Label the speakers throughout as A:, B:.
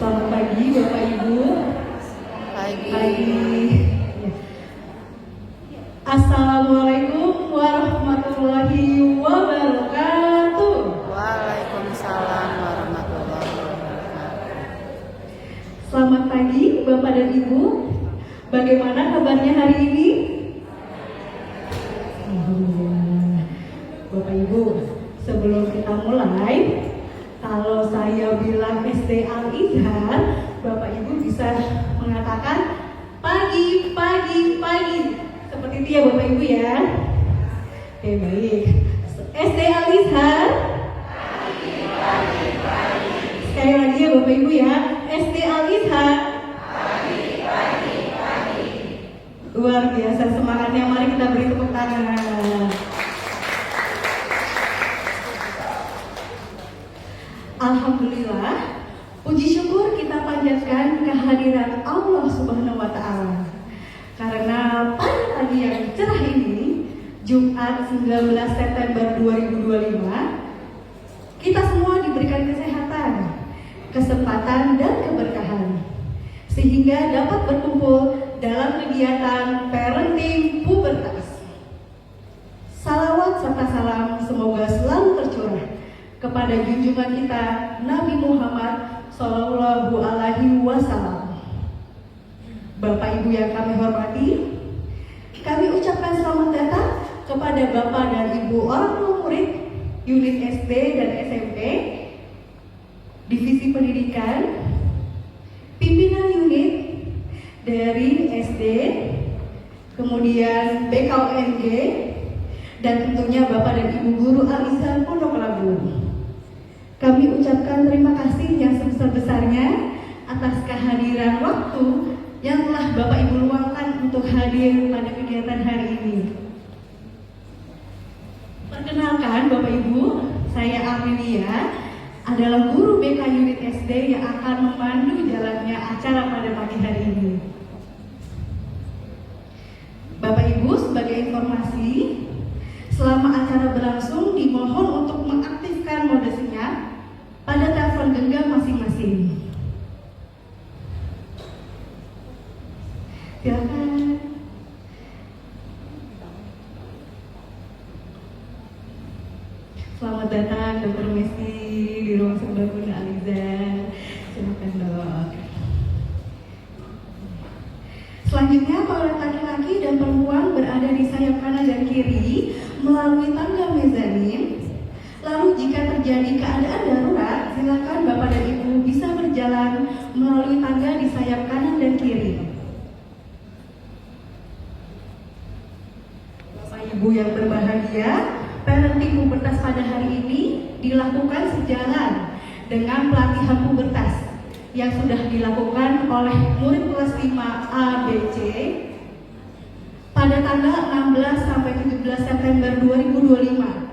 A: Selamat pagi Bapak Ibu.
B: Pagi.
A: Assalamualaikum warahmatullahi wabarakatuh.
B: Waalaikumsalam warahmatullahi wabarakatuh.
A: Selamat pagi Bapak dan Ibu. Bagaimana kabarnya hari ini? Alhamdulillah. Bapak Ibu, sebelum kita mulai, kalau saya bilang SD Al-Izhar, Bapak Ibu bisa mengatakan pagi, pagi, pagi. Seperti itu ya Bapak Ibu ya. Oke, baik. SD Al-Izhar. Pagi, pagi, pagi. Sekali lagi ya Bapak Ibu ya. SD Al-Izhar. Pagi, pagi, pagi. Luar biasa semangatnya. Mari kita beri tepuk tangan. Alhamdulillah, puji syukur kita panjatkan kehadiran Allah Subhanahu wa Ta'ala. Karena pada pagi yang cerah ini, Jumat 19 September 2025, kita semua diberikan kesehatan, kesempatan dan keberkahan, sehingga dapat berkumpul dalam kegiatan parenting pubertas. Salawat serta salam semoga selalu tercurah kepada junjungan kita Nabi Muhammad Sallallahu Alaihi Wasallam. Bapak Ibu yang kami hormati, kami ucapkan selamat datang kepada Bapak dan Ibu orang tua murid unit SD dan SMP, Divisi Pendidikan, pimpinan unit dari SD, kemudian BKUNG, dan tentunya Bapak dan Ibu guru Al-Izhar Pondok Labu. Kami ucapkan terima kasih yang sebesar-besarnya atas kehadiran waktu yang telah Bapak Ibu luangkan untuk hadir pada kegiatan hari ini. Perkenalkan Bapak Ibu, saya Amelia adalah guru BK unit SD yang akan memandu jalannya acara pada pagi hari ini. Bapak Ibu, sebagai informasi, selama acara berlangsung dimohon untuk mengaktifkan mode senyap pada telepon genggam masing-masing. Silakan. Selamat datang Dr. Messi di ruang serbaguna Al-Izhar. Silakan Dok. Selanjutnya para laki-laki dan perempuan berada di sayap kanan dan kiri melalui tangga mezanin. Lalu jika terjadi keadaan darurat, silakan Bapak dan Ibu bisa berjalan melalui tangga di sayap kanan dan kiri. Bapak Ibu yang berbahagia, parenting pubertas pada hari ini dilakukan sejalan dengan pelatihan pubertas yang sudah dilakukan oleh murid kelas 5 ABC pada tanggal 16 sampai 17 September 2025.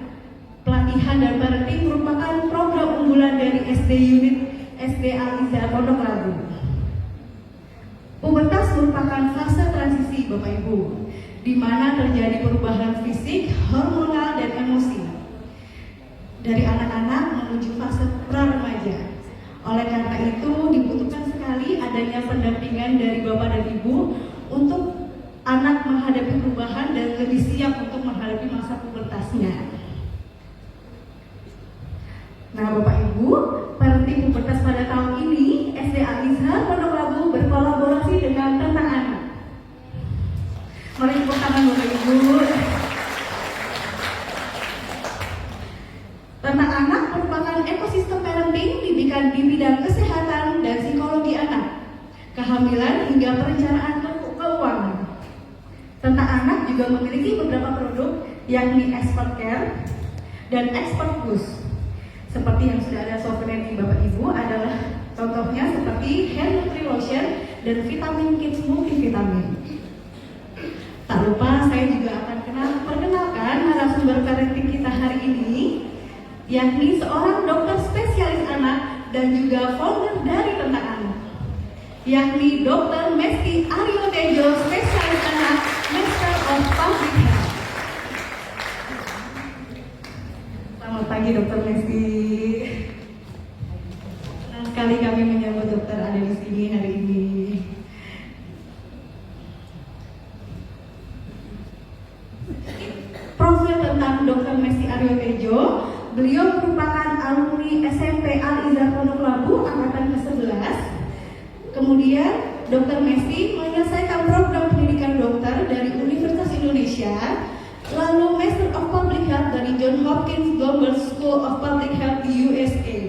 A: Pelatihan dan parenting merupakan program unggulan dari SD unit SD Al-Izhar Pondok Labu. Pubertas merupakan fase transisi Bapak Ibu, di mana terjadi perubahan fisik, hormonal, dan emosi dari anak-anak menuju fase pra-remaja. Oleh karena itu dibutuhkan sekali adanya pendampingan dari Bapak dan Ibu untuk anak menghadapi perubahan dan lebih siap untuk menghadapi masa pubertasnya. Nah Bapak Ibu, parenting pubertas pada tahun ini SD Al-Izhar Pondok Labu berkolaborasi dengan Tentang Anak. Mari tepuk tangan Bapak Ibu. Tentang Anak merupakan ekosistem parenting didikan di bidang kesehatan dan psikologi anak, kehamilan hingga perencanaan keuangan. Tentang Anak juga memiliki beberapa produk yakni Expert Care dan Expert Plus. Seperti yang sudah ada souvenir di Bapak Ibu adalah contohnya seperti Hair Nutri Lotion dan Vitamin Kids Multivitamin. Tak lupa saya juga akan perkenalkan narasumber parenting kita hari ini, yakni seorang dokter spesialis anak dan juga founder dari Tentang Anak, yakni Dr. Mesty Aryo Tejo, spesialis anak, Master of Public Health. Selamat pagi Dr. Mesty. sekali kami menyambut dokter ada di sini hari ini. Profil tentang Dr. Mesty Aryo Tejo, beliau merupakan alumni SMP Al-Izhar Pondok Labu angkatan ke-11. Kemudian Dr. Mesty menyelesaikan program pendidikan dokter dari Universitas Indonesia, lalu Master of Public Health dari Johns Hopkins Global School of Public Health di USA.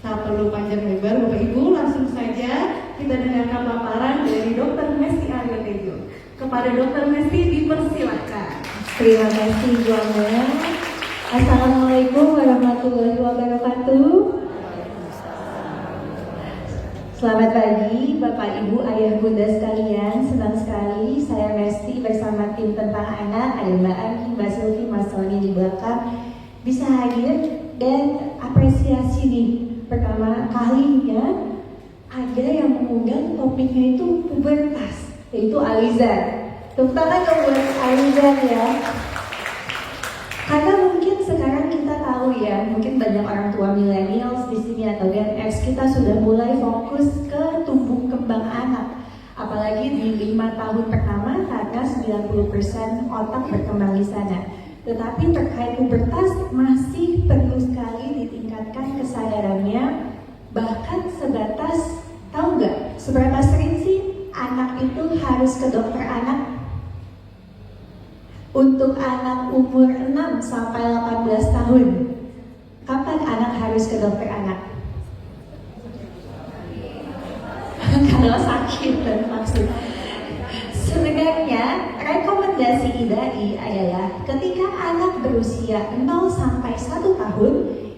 A: Tak perlu panjang lebar, Bapak Ibu, langsung saja kita dengarkan paparan dari Dr. Mesty Aryo Tejo. Kepada Dr. Mesty dipersilakan.
C: Terima kasih Bu Amel. Assalamualaikum warahmatullahi wabarakatuh. Selamat pagi Bapak Ibu, Ayah Bunda sekalian. Senang sekali saya Mesty bersama tim tentang anak, ada Mbak Ani, Mbak Sylvie, Mas Tony di belakang, bisa hadir dan apresiasi nih. Pertama kalinya ada yang mengundang topiknya itu pubertas, yaitu Alizar. Tepuk tangan dong buat Alizar ya. Karena mungkin sekarang kita tahu ya, mungkin banyak orang tua millennials di sini atau Gen X, kita sudah mulai fokus ke tumbuh kembang anak. Apalagi di 5 tahun pertama karena 90% otak berkembang di sana. Tetapi terkait pubertas masih perlu sekali ditingkatkan kesadarannya. Bahkan sebatas, tahu nggak seberapa sering sih anak itu harus ke dokter anak? Untuk anak umur 6 sampai 18 tahun, kapan anak harus ke dokter anak? Kalau sakit dan maksud. Sebenarnya rekomendasi IDAI adalah ketika anak berusia 0 sampai 1 tahun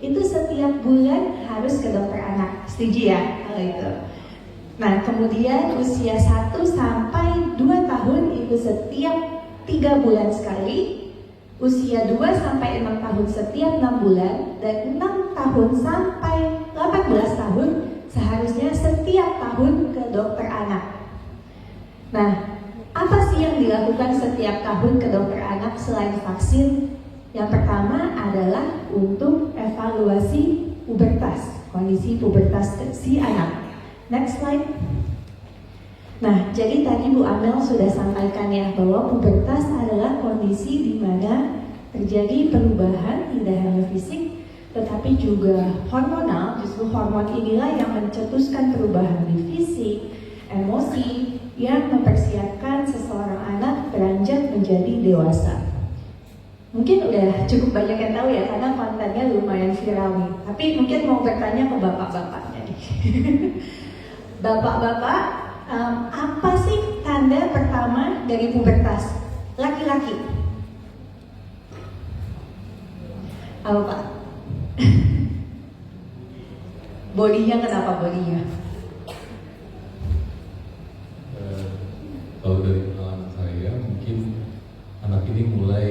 C: itu setiap bulan harus ke dokter anak. Setuju ya kalau itu? Nah, kemudian usia 1 sampai 2 tahun itu setiap 3 bulan sekali, usia 2 sampai 6 tahun setiap 6 bulan, dan 6 tahun sampai 18 tahun seharusnya setiap tahun ke dokter anak. Nah, apa sih yang dilakukan setiap tahun ke dokter anak selain vaksin? Yang pertama adalah untuk evaluasi pubertas, kondisi pubertas si anak. Next slide. Nah, jadi tadi Bu Amel sudah sampaikan ya bahwa pubertas adalah kondisi di mana terjadi perubahan tidak hanya fisik tetapi juga hormonal. Justru hormon inilah yang mencetuskan perubahan di fisik, emosi yang mempersiapkan seseorang anak beranjak menjadi dewasa. Mungkin udah cukup banyak yang tahu ya karena kontennya lumayan viral nih. Tapi mungkin mau bertanya ke bapak-bapaknya nih. Bapak-bapak, apa sih tanda pertama dari pubertas laki-laki? Apa Pak? Bodinya kenapa bodinya?
D: Kalau dari pengalaman saya, mungkin anak ini mulai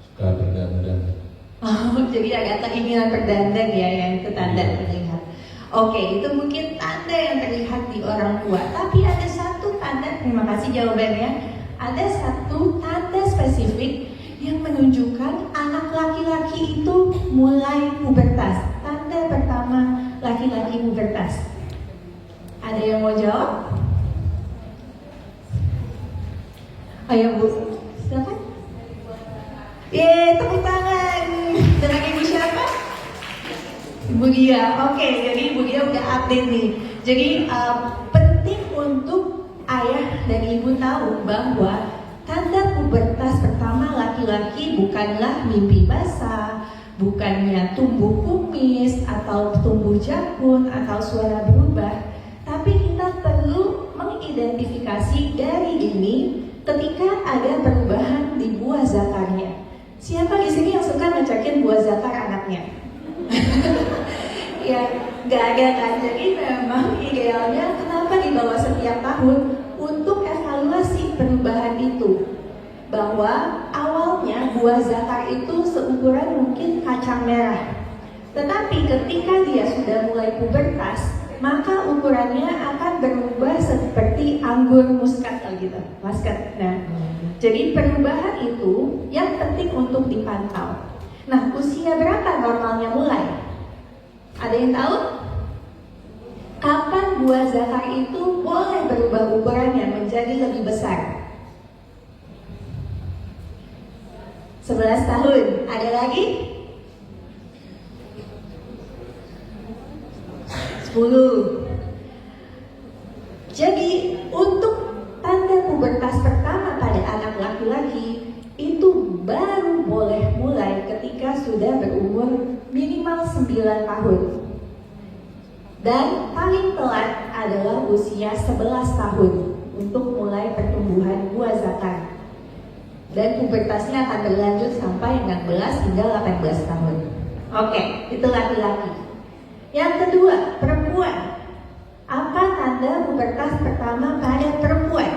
D: suka berdandan.
C: Oh, jadi ada keinginan berdandan ya, yang itu tanda terlihat. Oke, itu mungkin tanda yang terlihat di orang tua. Tapi ada satu tanda, terima kasih jawabannya. Ada satu tanda spesifik yang menunjukkan anak laki-laki itu mulai pubertas. Tanda pertama laki-laki pubertas. Ada yang mau jawab? Ayo Bu, silakan. Tepuk tangan. Dengan Ibu siapa? Ibu Dia. Oke, jadi Ibu Dia udah update nih. Jadi penting untuk ayah dan ibu tahu bahwa tanda pubertas pertama laki-laki bukanlah mimpi basah, bukannya tumbuh kumis atau tumbuh jakun atau suara berubah, tapi kita perlu mengidentifikasi dari ini ketika ada perubahan di buah zakarnya. Siapa di sini yang suka ngecekin buah zakar anaknya? Ya, nggak ada kan. Jadi memang idealnya kenapa dibawa setiap tahun untuk evaluasi perubahan itu. Bahwa awalnya buah zakar itu seukuran mungkin kacang merah. Tetapi ketika dia sudah mulai pubertas, maka ukurannya akan berubah seperti anggur muskat gitu, muskat. Nah, jadi perubahan itu yang penting untuk dipantau. Nah, usia berapa normalnya mulai? Ada yang tahu? buah zakar itu boleh berubah ukurannya menjadi lebih besar? 11 tahun. Ada lagi? 10. Jadi untuk tanda pubertas pertama pada anak laki-laki itu baru boleh mulai ketika sudah berumur minimal 9 tahun. Dan paling telat adalah usia 11 tahun untuk mulai pertumbuhan buah zakar. Dan pubertasnya akan berlanjut sampai 16 hingga 18 tahun. Oke, itu laki-laki. Yang kedua, perempuan. Apa tanda pubertas pertama pada perempuan?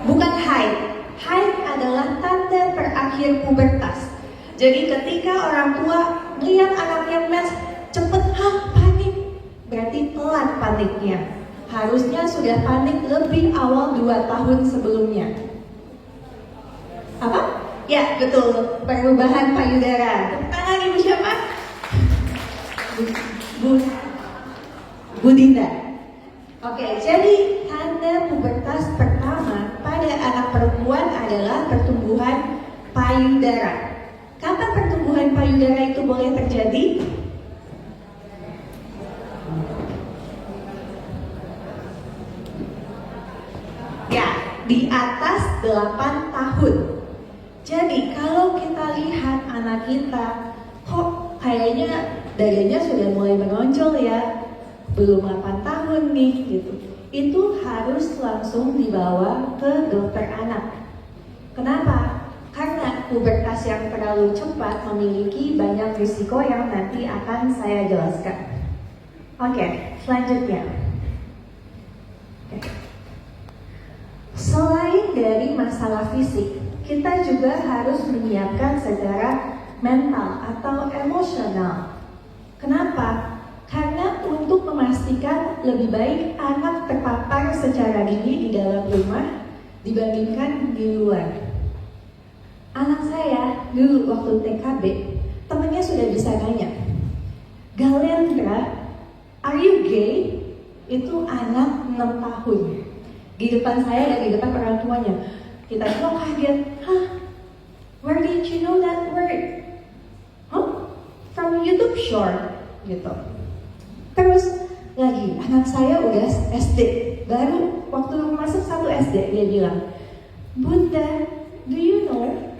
C: Bukan haid. Haid adalah tanda terakhir pubertas. Jadi ketika orang tua melihat anaknya mens, cepet panik, berarti telat paniknya. Harusnya sudah panik lebih awal 2 tahun sebelumnya. Apa? Ya, betul. Perubahan payudara. Tepuk tangan Ibu siapa? Bu Dinda. Oke, jadi tanda pubertas pertama pada anak perempuan adalah pertumbuhan payudara. Kapan pertumbuhan payudara itu boleh terjadi? Ya, di atas 8 tahun. Jadi kalau kita lihat anak kita, kok kayaknya dadanya sudah mulai menonjol ya, belum 8 tahun nih gitu. Itu harus langsung dibawa ke dokter anak. Kenapa? Karena pubertas yang terlalu cepat memiliki banyak risiko yang nanti akan saya jelaskan. Oke, selanjutnya. Selain dari masalah fisik, kita juga harus menyiapkan secara mental atau emosional. Kenapa? Karena untuk memastikan lebih baik anak terpapar secara dini di dalam rumah dibandingkan di luar. Anak saya dulu waktu TKB, temannya sudah bisa nanya, Galendra, are you gay? Itu anak 6 tahun. Di depan saya dan di depan orang tuanya. Kita semua kaget, where did you know that word? From YouTube short, gitu. Terus lagi, anak saya udah SD, baru waktu masuk 1 SD dia bilang, Bunda, do you know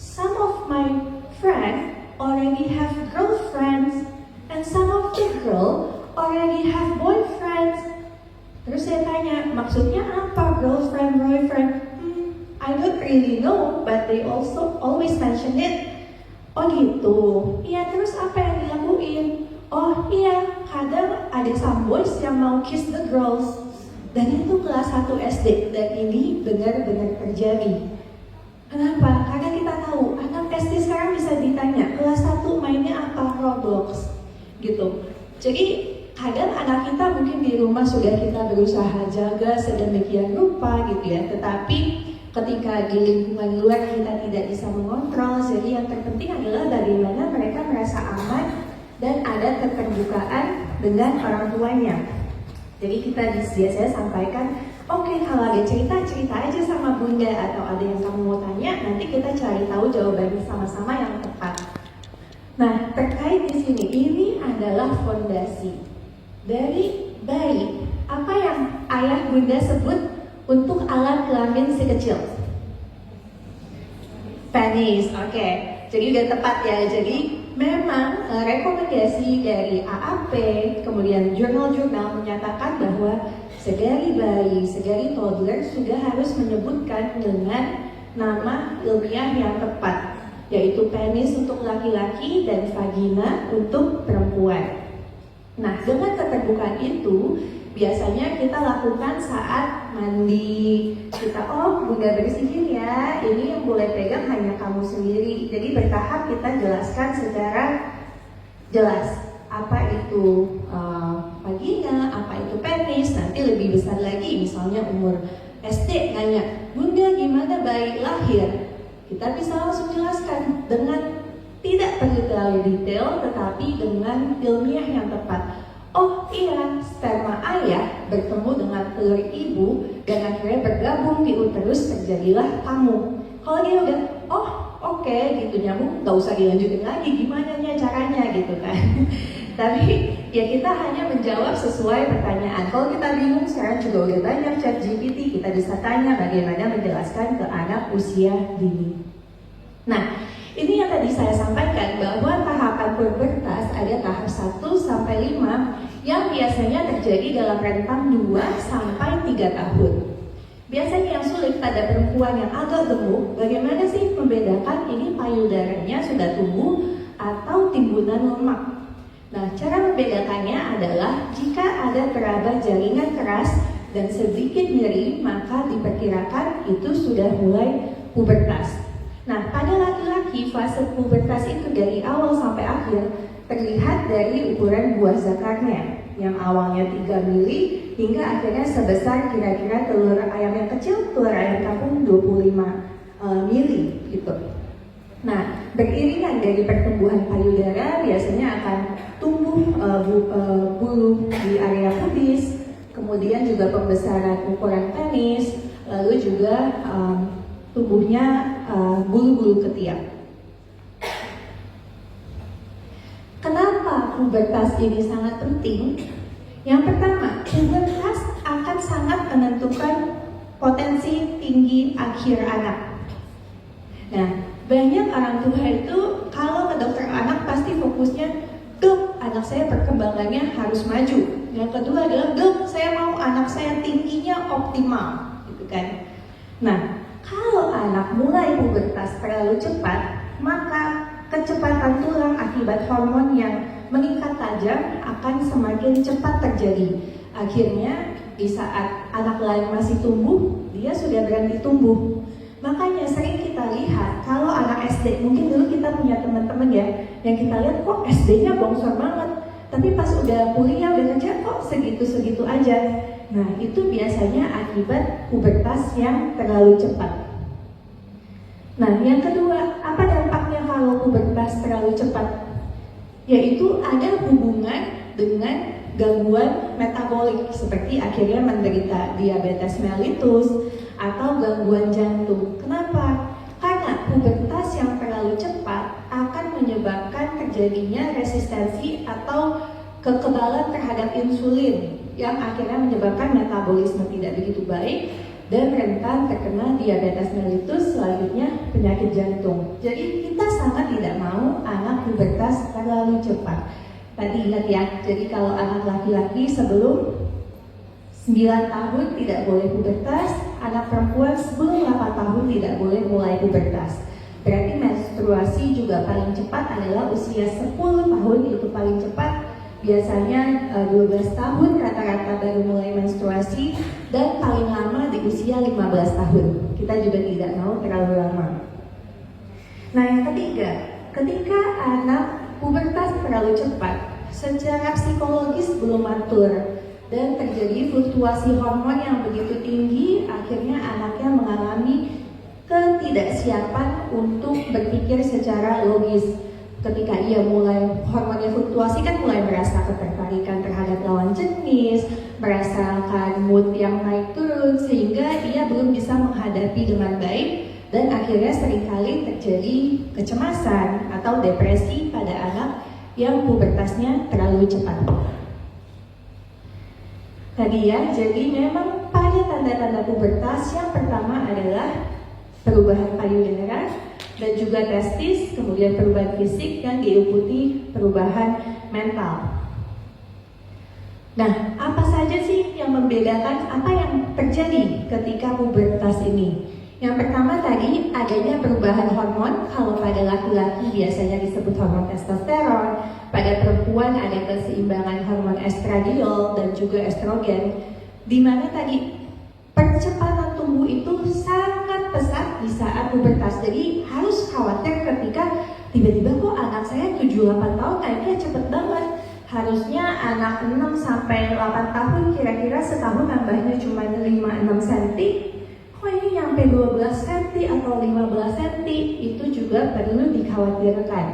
C: some of my friends already have girlfriends and some of the girl already have boyfriends. Terus saya tanya, maksudnya apa girlfriend, boyfriend? I don't really know, but they also always mention it. Oh gitu. Iya, terus apa yang dilakuin? Oh iya, kadang ada some boys yang mau kiss the girls. Dan itu kelas 1 SD, dan ini benar-benar terjadi. Kenapa? Karena kita tahu, anak SD sekarang bisa ditanya, kelas 1 mainnya apa? Roblox. Gitu. Jadi kadang anak kita mungkin di rumah sudah kita berusaha jaga sedemikian rupa gitu ya, tetapi ketika di lingkungan luar kita tidak bisa mengontrol. Jadi yang terpenting adalah bagaimana mereka merasa aman dan ada keterbukaan dengan orang tuanya. Jadi kita biasanya sampaikan, oke, kalau ada cerita aja sama Bunda, atau ada yang kamu mau tanya, nanti kita cari tahu jawabannya sama-sama yang tepat. Nah, terkait di sini, ini adalah fondasi dari bayi. Apa yang ayah Bunda sebut untuk alat kelamin si kecil? Penis, oke. Jadi udah tepat ya. Jadi memang rekomendasi dari AAP, kemudian jurnal-jurnal menyatakan bahwa segari bayi, segari toddler sudah harus menyebutkan dengan nama ilmiah yang tepat, yaitu penis untuk laki-laki dan vagina untuk perempuan. Nah, dengan keterbukaan itu biasanya kita lakukan saat mandi. Kita, Bunda bersihin ya, ini yang boleh pegang hanya kamu sendiri. Jadi bertahap kita jelaskan secara jelas apa itu vagina, apa itu penis. Nanti lebih besar lagi, misalnya umur SD nanya, Bunda gimana bayi lahir? Kita bisa langsung jelaskan dengan Tidak perlu terlalu detail, tetapi dengan ilmiah yang tepat. Oh iya, sperma ayah bertemu dengan telur ibu dan akhirnya bergabung di uterus, terjadilah kamu. Kalau dia udah, oh oke, gitu nyambung, gak usah dilanjutin lagi gimana caranya gitu kan. Tapi ya kita hanya menjawab sesuai pertanyaan. Kalau kita bingung, sekarang juga udah banyak ChatGPT, kita bisa tanya bagaimana menjelaskan ke anak usia dini. Nah, ini yang tadi saya sampaikan bahwa tahapan pubertas ada tahap 1 sampai 5 yang biasanya terjadi dalam rentang 2 sampai 3 tahun. Biasanya yang sulit pada perempuan yang agak gemuk, bagaimana sih membedakan ini payudaranya sudah tumbuh atau timbunan lemak? Nah, cara membedakannya adalah jika ada teraba jaringan keras dan sedikit nyeri, maka diperkirakan itu sudah mulai pubertas. Nah, pada laki-laki fase pubertas itu dari awal sampai akhir terlihat dari ukuran buah zakarnya yang awalnya 3 mili hingga akhirnya sebesar kira-kira telur ayam yang kecil, telur ayam kampung 25 mili gitu. Nah, beriringan dari pertumbuhan payudara biasanya akan tumbuh bulu di area pubis, kemudian juga pembesaran ukuran penis, lalu juga tumbuhnya bulu-bulu ketiak. Kenapa pubertas ini sangat penting? Yang pertama, pubertas akan sangat menentukan potensi tinggi akhir anak. Nah, banyak orang tua itu kalau ke dokter anak pasti fokusnya, dok, anak saya perkembangannya harus maju. Yang kedua adalah, dok, saya mau anak saya tingginya optimal, gitu kan? Nah, kalau anak mulai pubertas terlalu cepat, maka kecepatan tulang akibat hormon yang meningkat tajam akan semakin cepat terjadi. Akhirnya di saat anak lain masih tumbuh, dia sudah berhenti tumbuh. Makanya sering kita lihat kalau anak SD, mungkin dulu kita punya teman-teman ya, yang kita lihat kok SD-nya bongsor banget, tapi pas udah kuliah, udah kerja kok segitu-segitu aja. Nah, itu biasanya akibat pubertas yang terlalu cepat. Nah, yang kedua, apa dampaknya kalau pubertas terlalu cepat? Yaitu ada hubungan dengan gangguan metabolik, seperti akhirnya menderita diabetes mellitus atau gangguan jantung. Kenapa? Karena pubertas yang terlalu cepat akan menyebabkan terjadinya resistensi atau kekebalan terhadap insulin yang akhirnya menyebabkan metabolisme tidak begitu baik dan rentan terkena diabetes mellitus, selanjutnya penyakit jantung. Jadi kita sangat tidak mau anak pubertas terlalu cepat. Tadi ingat ya, jadi kalau anak laki-laki sebelum 9 tahun tidak boleh pubertas, anak perempuan sebelum 8 tahun tidak boleh mulai pubertas. Berarti menstruasi juga paling cepat adalah usia 10 tahun, itu paling cepat. Biasanya 12 tahun rata-rata baru mulai menstruasi, dan paling lama di usia 15 tahun. Kita juga tidak mau terlalu lama. Nah, yang ketiga, ketika anak pubertas terlalu cepat, secara psikologis belum matur dan terjadi fluktuasi hormon yang begitu tinggi, akhirnya anaknya mengalami ketidaksiapan untuk berpikir secara logis. Ketika ia mulai hormonnya fluktuasi, kan mulai merasa ketertarikan terhadap lawan jenis, merasakan mood yang naik turun, sehingga ia belum bisa menghadapi dengan baik, dan akhirnya seringkali terjadi kecemasan atau depresi pada anak yang pubertasnya terlalu cepat. Tadi ya, jadi memang pada tanda-tanda pubertas yang pertama adalah perubahan payudara dan juga testis, kemudian perubahan fisik yang diikuti perubahan mental. Nah, apa saja sih yang membedakan apa yang terjadi ketika pubertas ini? Yang pertama tadi adanya perubahan hormon. Kalau pada laki-laki biasanya disebut hormon testosteron, pada perempuan ada keseimbangan hormon estradiol dan juga estrogen, di mana tadi percepatan tumbuh itu sangat pesat di saat pubertas. Jadi harus khawatir ketika tiba-tiba kok anak saya 7-8 tahun naiknya cepet banget. Harusnya anak 6-8 tahun kira-kira setahun nambahnya cuma 5-6 cm. Kok ini nyampe 12 cm atau 15 cm? Itu juga perlu dikhawatirkan.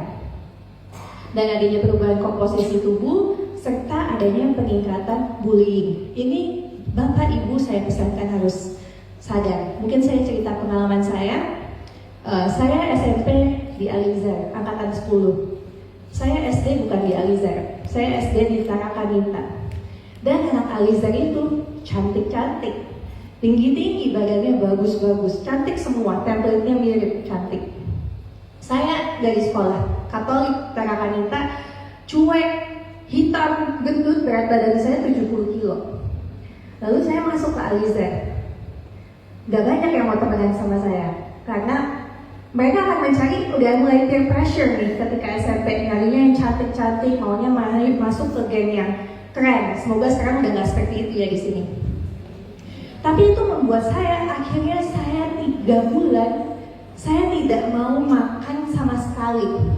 C: dan adanya perubahan komposisi tubuh, serta adanya peningkatan bullying. Ini Bapak Ibu saya pesankan harus sadar. Mungkin saya cerita pengalaman saya. Saya SMP di Alizar, angkatan 10. Saya SD bukan di Alizar, saya SD di Tarakanita. Dan anak Alizar itu cantik-cantik, tinggi-tinggi, badannya bagus-bagus, cantik semua, template-nya mirip, cantik. Saya dari sekolah Katolik Tarakanita, cuek, hitam, gendut, berat badan saya 70 kilo. Lalu saya masuk ke Alizar. Gak banyak yang mau temenan sama saya, karena mereka akan mencari, udah mulai peer pressure nih ketika SMP, nyarinya yang cantik-cantik, maunya masuk ke geng yang keren. Semoga sekarang udah gak seperti itu ya di sini. Tapi itu membuat saya, akhirnya saya 3 bulan, saya tidak mau makan sama sekali.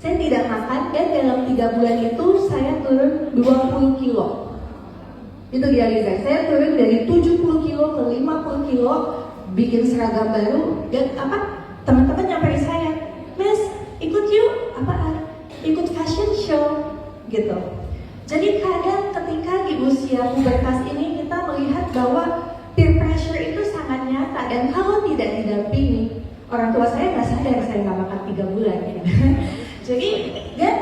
C: Saya tidak makan, dan dalam 3 bulan itu saya turun 20 kilo. Itu dia Liza, saya turun dari 70 kilo ke 50 kilo, bikin seragam baru, dan teman-teman nyamperin saya, Mas, ikut yuk, ikut fashion show, gitu. Jadi kadang ketika di usia pubertas ini kita melihat bahwa peer pressure itu sangat nyata, dan kalau tidak didampingi, orang tua saya nggak sadar saya nggak makan 3 bulan. Ya. Jadi, dan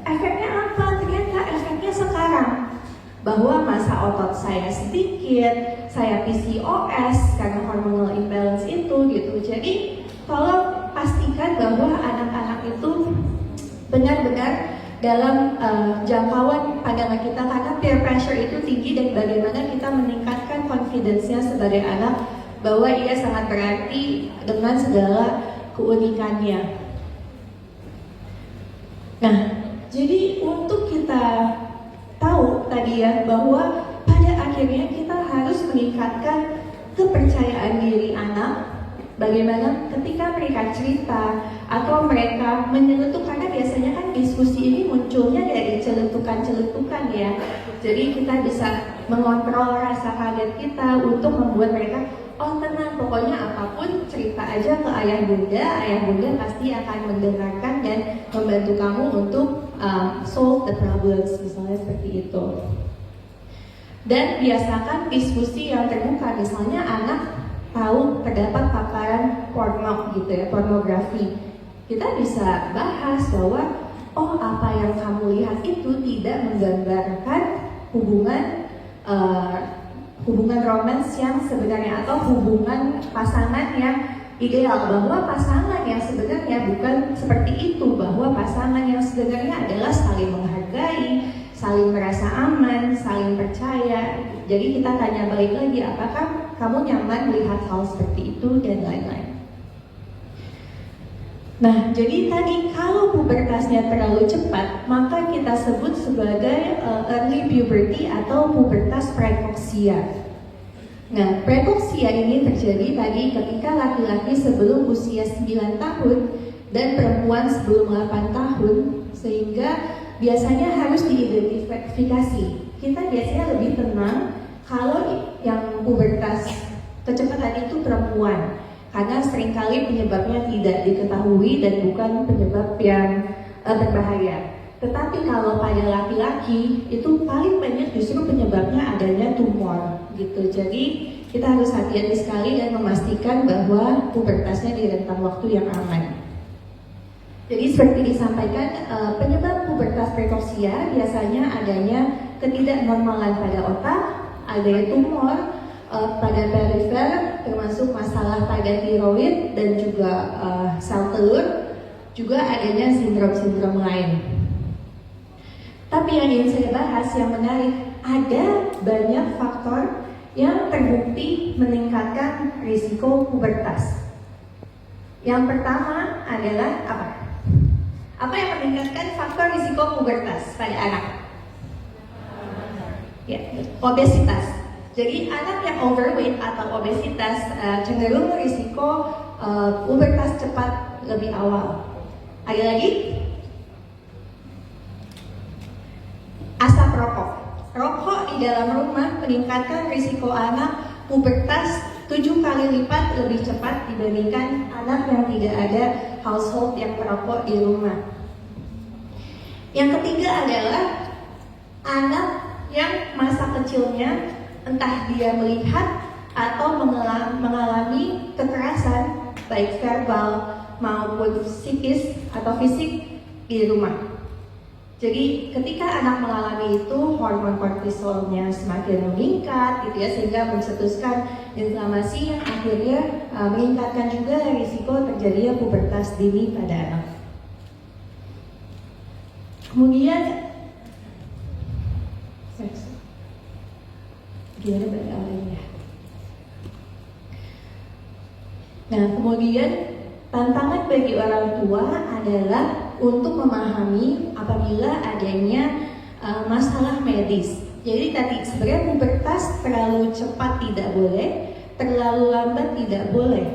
C: efeknya apa? Ternyata efeknya sekarang, bahwa masa otot saya sedikit, saya PCOS karena hormonal imbalance itu, gitu. Jadi tolong pastikan bahwa anak-anak itu benar-benar dalam jangkauan pandangan kita, karena peer pressure itu tinggi, dan bagaimana kita meningkatkan confidence-nya sebagai anak bahwa ia sangat berarti dengan segala keunikannya. Nah, jadi untuk kita tahu tadi ya bahwa pada akhirnya kita harus meningkatkan kepercayaan diri anak. Bagaimana ketika mereka cerita atau mereka menyeletuk, karena biasanya kan diskusi ini munculnya dari celetukan-celetukan ya. Jadi kita bisa mengontrol rasa kaget kita untuk membuat mereka, oh tenang, pokoknya apapun cerita aja ke ayah bunda pasti akan mendengarkan dan membantu kamu untuk solve the problems, misalnya seperti itu. Dan biasakan diskusi yang terbuka, misalnya anak tahu terdapat paparan porno gitu ya, pornografi. Kita bisa bahas bahwa oh apa yang kamu lihat itu tidak menggambarkan hubungan romans yang sebenarnya atau hubungan pasangan yang ideal, bahwa pasangan yang sebenarnya bukan seperti itu, bahwa pasangan yang sebenarnya adalah saling menghargai, saling merasa aman, saling percaya. Jadi kita tanya balik lagi, apakah kamu nyaman melihat hal seperti itu, dan lain-lain. Nah, jadi tadi kalau pubertasnya terlalu cepat, maka kita sebut sebagai early puberty atau pubertas prekoksia. Nah, prekoksia ini terjadi tadi ketika laki-laki sebelum usia 9 tahun dan perempuan sebelum 8 tahun, sehingga biasanya harus diidentifikasi. Kita biasanya lebih tenang kalau yang pubertas kecepatan itu perempuan, karena seringkali penyebabnya tidak diketahui dan bukan penyebab yang berbahaya. Tetapi kalau pada laki-laki itu paling banyak justru penyebabnya adanya tumor gitu. Jadi kita harus hati-hati sekali dan memastikan bahwa pubertasnya di rentang waktu yang aman. Jadi seperti disampaikan, penyebab pubertas prekoksia biasanya adanya ketidaknormalan pada otak, adanya tumor pada perifer, termasuk masalah pada tiroid dan juga sel telur, juga adanya sindrom-sindrom lain. Tapi yang ingin saya bahas yang menarik, ada banyak faktor yang terbukti meningkatkan risiko pubertas. Yang pertama adalah apa? Apa yang meningkatkan faktor risiko pubertas pada anak? Ya, obesitas. Jadi anak yang overweight atau obesitas cenderung risiko pubertas cepat lebih awal. Ada lagi? Asap rokok. Rokok di dalam rumah meningkatkan risiko anak pubertas 7 kali lipat lebih cepat dibandingkan anak yang tidak ada household yang merokok di rumah. Yang ketiga adalah anak yang masa kecilnya entah dia melihat atau mengalami kekerasan baik verbal maupun psikis atau fisik di rumah. Jadi ketika anak mengalami itu hormon kortisolnya semakin meningkat gitu ya, sehingga mencetuskan inflamasi yang akhirnya meningkatkan juga risiko terjadinya pubertas dini pada anak. Kemudian gimana beralihnya? Nah, kemudian tantangan bagi orang tua adalah untuk memahami apabila adanya masalah medis. Jadi tadi sebenarnya pubertas terlalu cepat tidak boleh, terlalu lambat tidak boleh.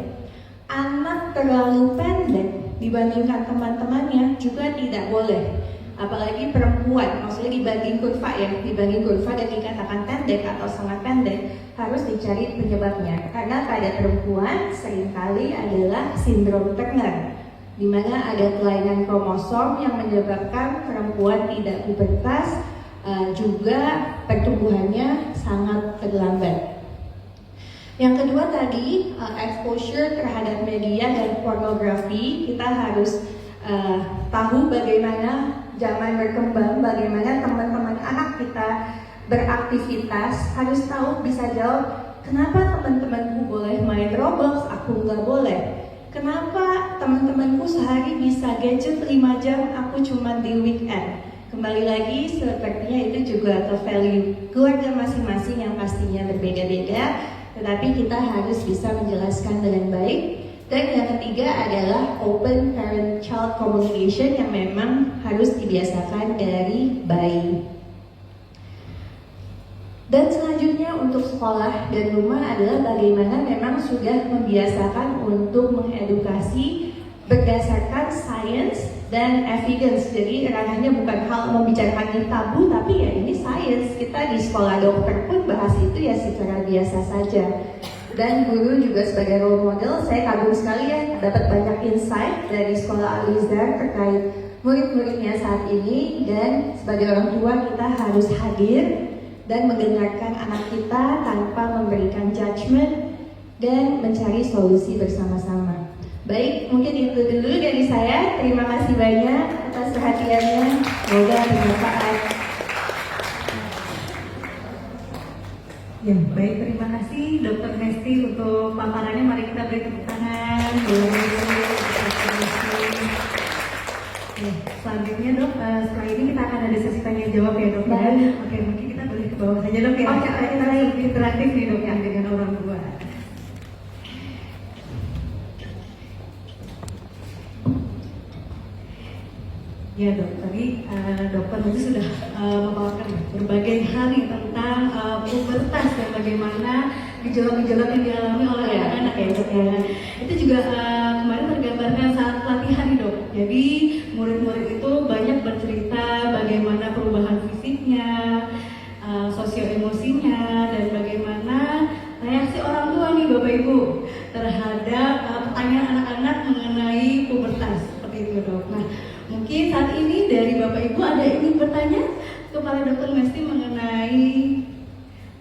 C: Anak terlalu pendek dibandingkan teman-temannya juga tidak boleh. Apalagi perempuan, maksudnya dibanding kurva ya, dibanding kurva dan dikatakan pendek atau sangat pendek, harus dicari penyebabnya. Karena pada perempuan seringkali adalah sindrom Turner, di mana ada kelainan kromosom yang menyebabkan perempuan tidak pubertas, juga pertumbuhannya sangat terlambat. Yang kedua tadi, exposure terhadap media dan pornografi. Kita harus tahu bagaimana zaman berkembang, bagaimana teman-teman anak kita beraktivitas. Harus tahu, bisa jawab, kenapa teman-temanku boleh main Roblox, aku nggak boleh? Kenapa teman-temanku sehari bisa gadget 5 jam, aku cuma di weekend? Kembali lagi, sepertinya itu juga ke value keluarga masing-masing yang pastinya berbeda-beda, tetapi kita harus bisa menjelaskan dengan baik. Dan yang ketiga adalah open parent-child communication yang memang harus dibiasakan dari bayi. Dan selanjutnya untuk sekolah dan rumah adalah bagaimana memang sudah membiasakan untuk mengedukasi berdasarkan science dan evidence. Jadi ranahnya bukan hal membicarakan yang tabu, tapi ya ini science. Kita di sekolah dokter pun bahas itu ya secara biasa saja. Dan guru juga sebagai role model, saya kagum sekali ya dapat banyak insight dari sekolah Al-Izhar terkait murid-muridnya saat ini. Dan sebagai orang tua kita harus hadir dan mendengarkan anak kita tanpa memberikan judgement dan mencari solusi bersama-sama. Baik, mungkin itu dulu dari saya. Terima kasih banyak atas perhatiannya. Semoga bermanfaat.
A: Ya, baik, terima kasih Dr. Nesti untuk paparannya. Mari kita beri tepuk tangan. Oke, selanjutnya dok, setelah ini kita akan ada sesi tanya jawab ya dok ya. Oke, mungkin kita boleh ke bawah saja dok ya. Oke, kita lebih interaktif nih dok ya dengan orang tua. Ya dok, tadi dokter tadi sudah membawakan berbagai hal nih tentang pubertas dan bagaimana gejolak-gejolak yang dialami oleh anak-anak ya dok ya. Itu juga kemarin tergambarkan saat pelatihan nih dok. Jadi murid-murid itu banyak bercerita bagaimana perubahan fisiknya, sosio-emosinya, dan bagaimana reaksi orang tua nih Bapak Ibu terhadap pertanyaan anak-anak mengenai pubertas seperti itu dok. Nah, mungkin saat ini dari Bapak Ibu ada yang ingin bertanya kepada Dr. Nesti mengenai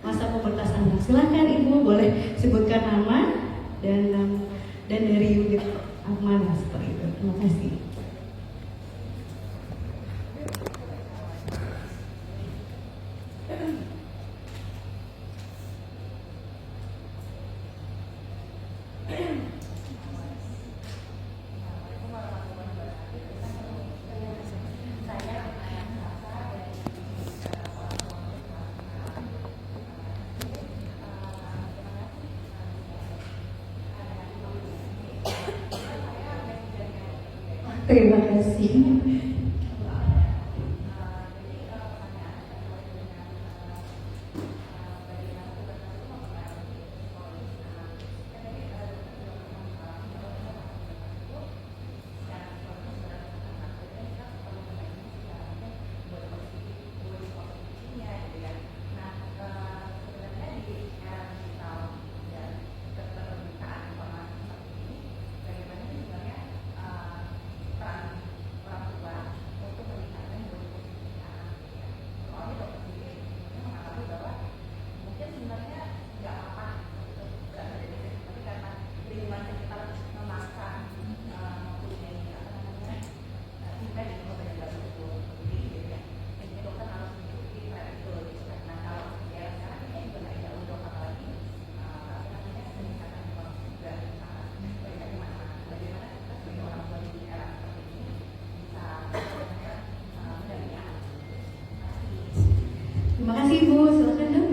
A: masa pubertas anak. Silahkan Ibu boleh sebutkan nama dan dari unit mana seperti itu. Terima kasih.
C: Terima kasih.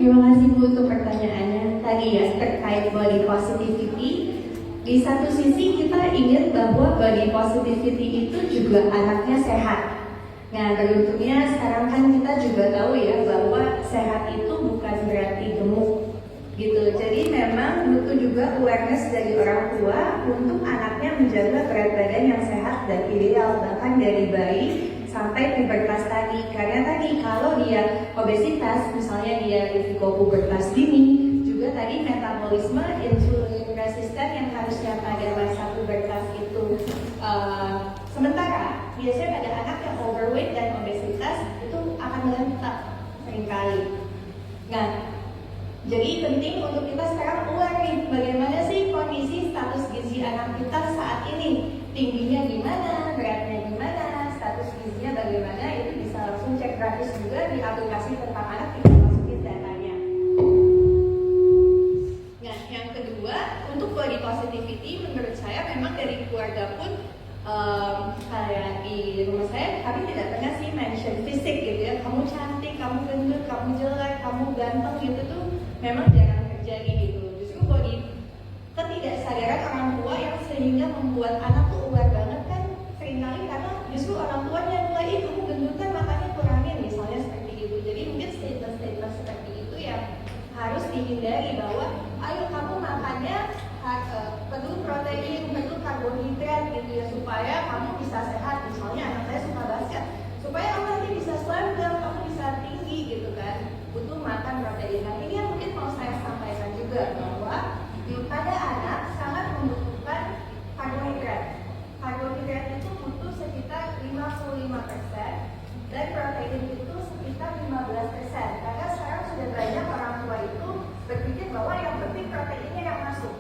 C: terima kasih Bu untuk pertanyaannya tadi ya terkait body positivity. Di satu sisi kita ingat bahwa body positivity itu juga anaknya sehat. Nah, beruntungnya sekarang kan kita juga tahu ya bahwa sehat itu bukan berarti gemuk gitu. Jadi memang butuh juga awareness dari orang tua untuk anaknya menjaga berat badan yang sehat dan ideal, bahkan dari bayi sampai pubertas tadi. Karena tadi kalau dia obesitas, misalnya dia risiko pubertas dini, juga tadi metabolisme insulin resisten yang harusnya pada masa pubertas itu sementara biasanya pada anak yang overweight dan obesitas itu akan menetap seringkali. Nah, jadi penting untuk kita sekarang aware nih bagaimana sih kondisi status gizi anak kita saat ini, tingginya gimana, beratnya gimana, status gizinya bagaimana, itu bisa langsung cek gratis juga di aplikasi tentang anak, kita masukin datanya. Nah, yang kedua untuk body positivity menurut saya memang dari keluarga pun kayak di rumah saya kami tidak pernah sih mention fisik gitu ya, kamu cantik, kamu gendut, kamu jelek, kamu ganteng gitu tuh memang jarang terjadi gitu. Justru body ketidaksadaran orang tua yang sehingga membuat anak tuh aware banget kan seringkali karena justru orang tuanya mulai kamu gendutan makanya kurangin misalnya seperti itu. Jadi mungkin statement-statement seperti itu yang harus dihindari bahwa ayo kamu makannya perlu protein, perlu karbohidrat gitu ya supaya kamu bisa sehat. Misalnya anak saya suka basket, supaya kamu nanti bisa slam dunk, kamu bisa tinggi gitu kan, butuh makan protein. Nah ini yang mungkin mau saya sampaikan juga bahwa pada anak sangat membutuhkan karbohidrat. Karbohidrat itu butuh sekitar 55% dan protein itu sekitar 15%. Karena sekarang sudah banyak orang tua itu berpikir bahwa yang penting proteinnya yang masuk.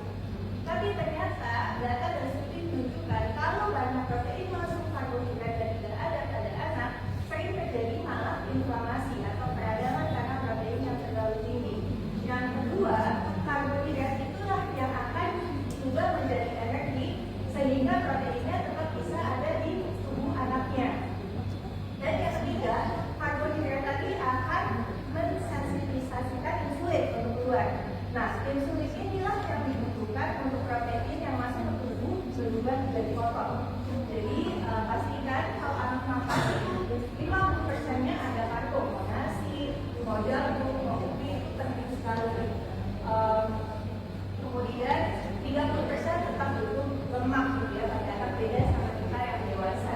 C: Tapi ternyata data dan studi menunjukkan kalau banyak protein masuk, karbohidrat dan tidak ada pada anak, sering terjadi malah inflamasi atau peradangan karena protein yang terlalu tinggi. Yang kedua, karbohidrat itulah yang akan juga menjadi energi sehingga proteinnya tetap bisa ada di tubuh anaknya. Dan yang ketiga, karbohidrat tadi akan mensensitisasikan insulin untuk keluar. Nah, insulin inilah yang dibutuhkan untuk protein yang masuk ke tubuh berubah menjadi kotor. Jadi pastikan kalau anak makan itu 50%-nya ada karbo, mau nasi, mau jagung, mau kopi, itu penting sekali. Kemudian 30% tetap butuh lemak gitu ya, pada anak beda sama kita yang dewasa.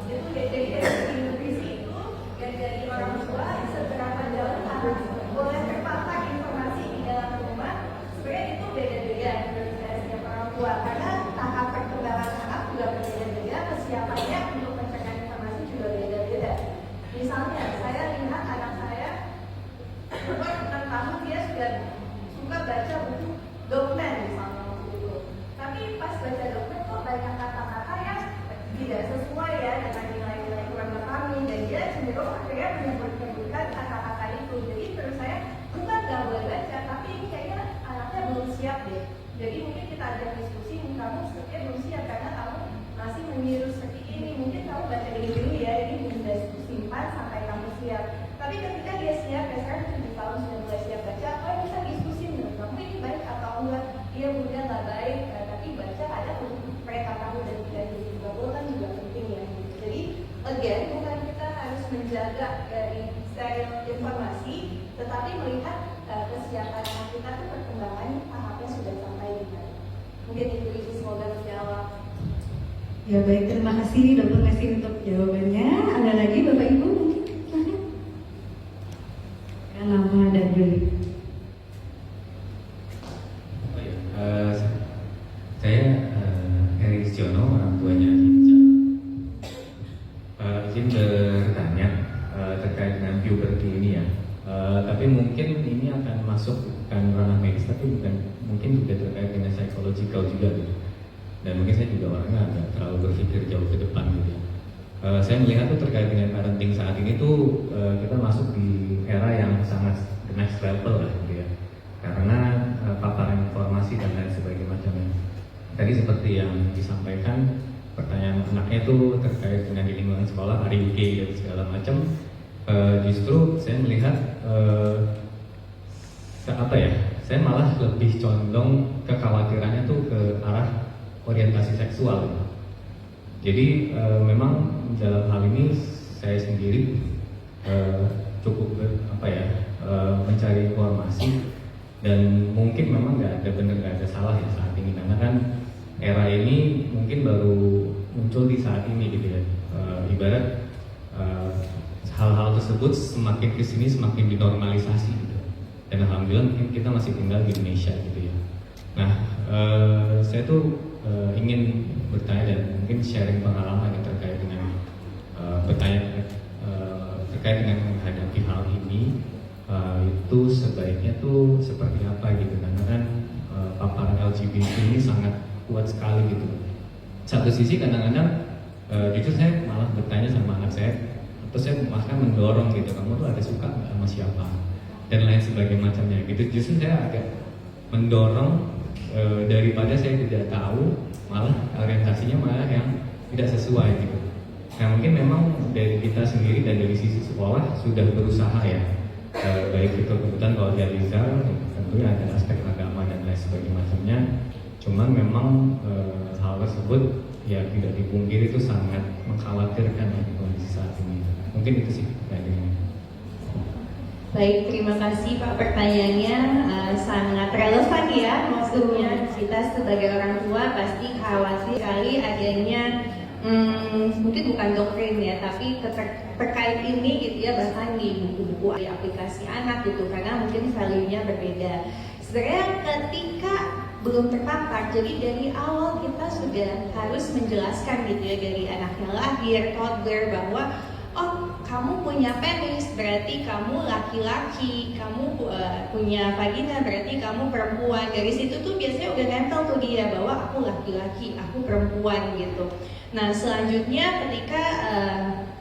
C: Itu jadi dari nutrisi itu dan dari orang tua seberapa jauh anak boleh terpapar informasi di dalam rumah, sebenarnya itu beda-beda menurut saya setiap orang tua karena tahap perkembangan anak juga berbeda-beda, kesiapannya untuk mencerna informasi juga beda-beda. Misalnya saya lihat anak saya umur 6 tahun dia sudah suka baca buku dokumen misalnya gitu. Tapi pas baca dokumen kok banyak kata-kata yang tidak sesuai ya dengan nilai-nilai keluarga kami dan dia cenderung akhirnya menyebutkan kata-kata itu. Jadi terus saya bukan gak boleh baca, tapi ini kayaknya anaknya belum siap deh. Jadi mungkin kita ada diskusi, kamu sepertinya belum siap karena kamu masih meniru seperti ini. Mungkin kamu baca dulu ya, ini bunda simpan sampai kamu siap. Tapi ketika dia siap, ya sekarang 7 tahun sudah mulai siap baca, oh bisa diskusi menurut kamu ini baik atau enggak? Iya bunda nggak baik, tapi baca ada untuk mereka tahu dan tidak juga boleh kan juga penting ya. Jadi again bukan kita harus menjaga dari steril informasi, tetapi melihat kesiapan anak kita tuh perkembangan tahapnya sudah sampai di mana. Mungkin itu semoga menjawab.
A: Ya baik, terima kasih Dokter Messi untuk jawabannya. Ada lagi Bapak Ibu mungkin? Silahkan. Yang nama dan dulu.
E: Saya Heri Siono, orang tuanya Hinca. Izin bertanya terkait dengan puberty ini ya. Tapi mungkin ini akan masuk bukan ranah medis, tapi mungkin juga terkait dengan psychological juga gitu. Dan mungkin saya juga orangnya agak terlalu berpikir jauh ke depan gitu ya. Saya melihat tuh terkait dengan parenting saat ini tuh kita masuk di era yang sangat the next level lah gitu ya. Karena paparan informasi dan lain sebagainya macamnya. Tadi seperti yang disampaikan, pertanyaan anaknya itu terkait dengan di lingkungan sekolah, hari UK dan segala macam. Justru saya melihat apa ya? Saya malah lebih condong kekhawatirannya tuh ke arah orientasi seksual. Jadi memang dalam hal ini saya sendiri cukup mencari informasi, dan mungkin memang nggak ada salah ya saat ini, karena kan era ini mungkin baru muncul di saat ini gitu ya. Ibarat hal-hal tersebut semakin kesini semakin dinormalisasi gitu. Dan alhamdulillah mungkin kita masih tinggal di Indonesia gitu ya. Nah, saya tuh ingin bertanya dan mungkin sharing pengalaman yang terkait dengan terkait dengan menghadapi hal ini, itu sebaiknya tuh seperti apa gitu, karena kan paparan LGBT ini sangat kuat sekali gitu. Satu sisi kadang-kadang jujur saya malah bertanya sama anak saya, atau saya bahkan mendorong gitu, kamu tuh ada suka nggak sama siapa dan lain sebagainya macamnya gitu. Justru saya agak mendorong daripada saya tidak tahu, malah orientasinya malah yang tidak sesuai gitu. Nah mungkin memang dari kita sendiri dan dari sisi sekolah sudah berusaha ya, baik itu kebetulan kalau di Alizal tentunya ada aspek agama dan lain sebagainya macamnya. Cuman memang hal tersebut ya tidak dipungkiri itu sangat mengkhawatirkan di kondisi saat ini. Mungkin itu sih kayaknya.
C: Baik, terima kasih Pak, pertanyaannya sangat relevan ya. Maksudnya kita sebagai orang tua pasti khawatir sekali adanya mungkin bukan doktrin ya, tapi terkait ini gitu ya, bahkan di buku-buku di aplikasi anak gitu, karena mungkin value-nya berbeda. Sebenarnya ketika belum terpapar, jadi dari awal kita sudah harus menjelaskan gitu ya, dari anak yang lahir, toddler, bahwa oh kamu punya penis berarti kamu laki-laki, kamu punya vagina berarti kamu perempuan. Dari situ tuh biasanya udah nempel tuh dia bahwa aku laki-laki, aku perempuan gitu. Nah selanjutnya ketika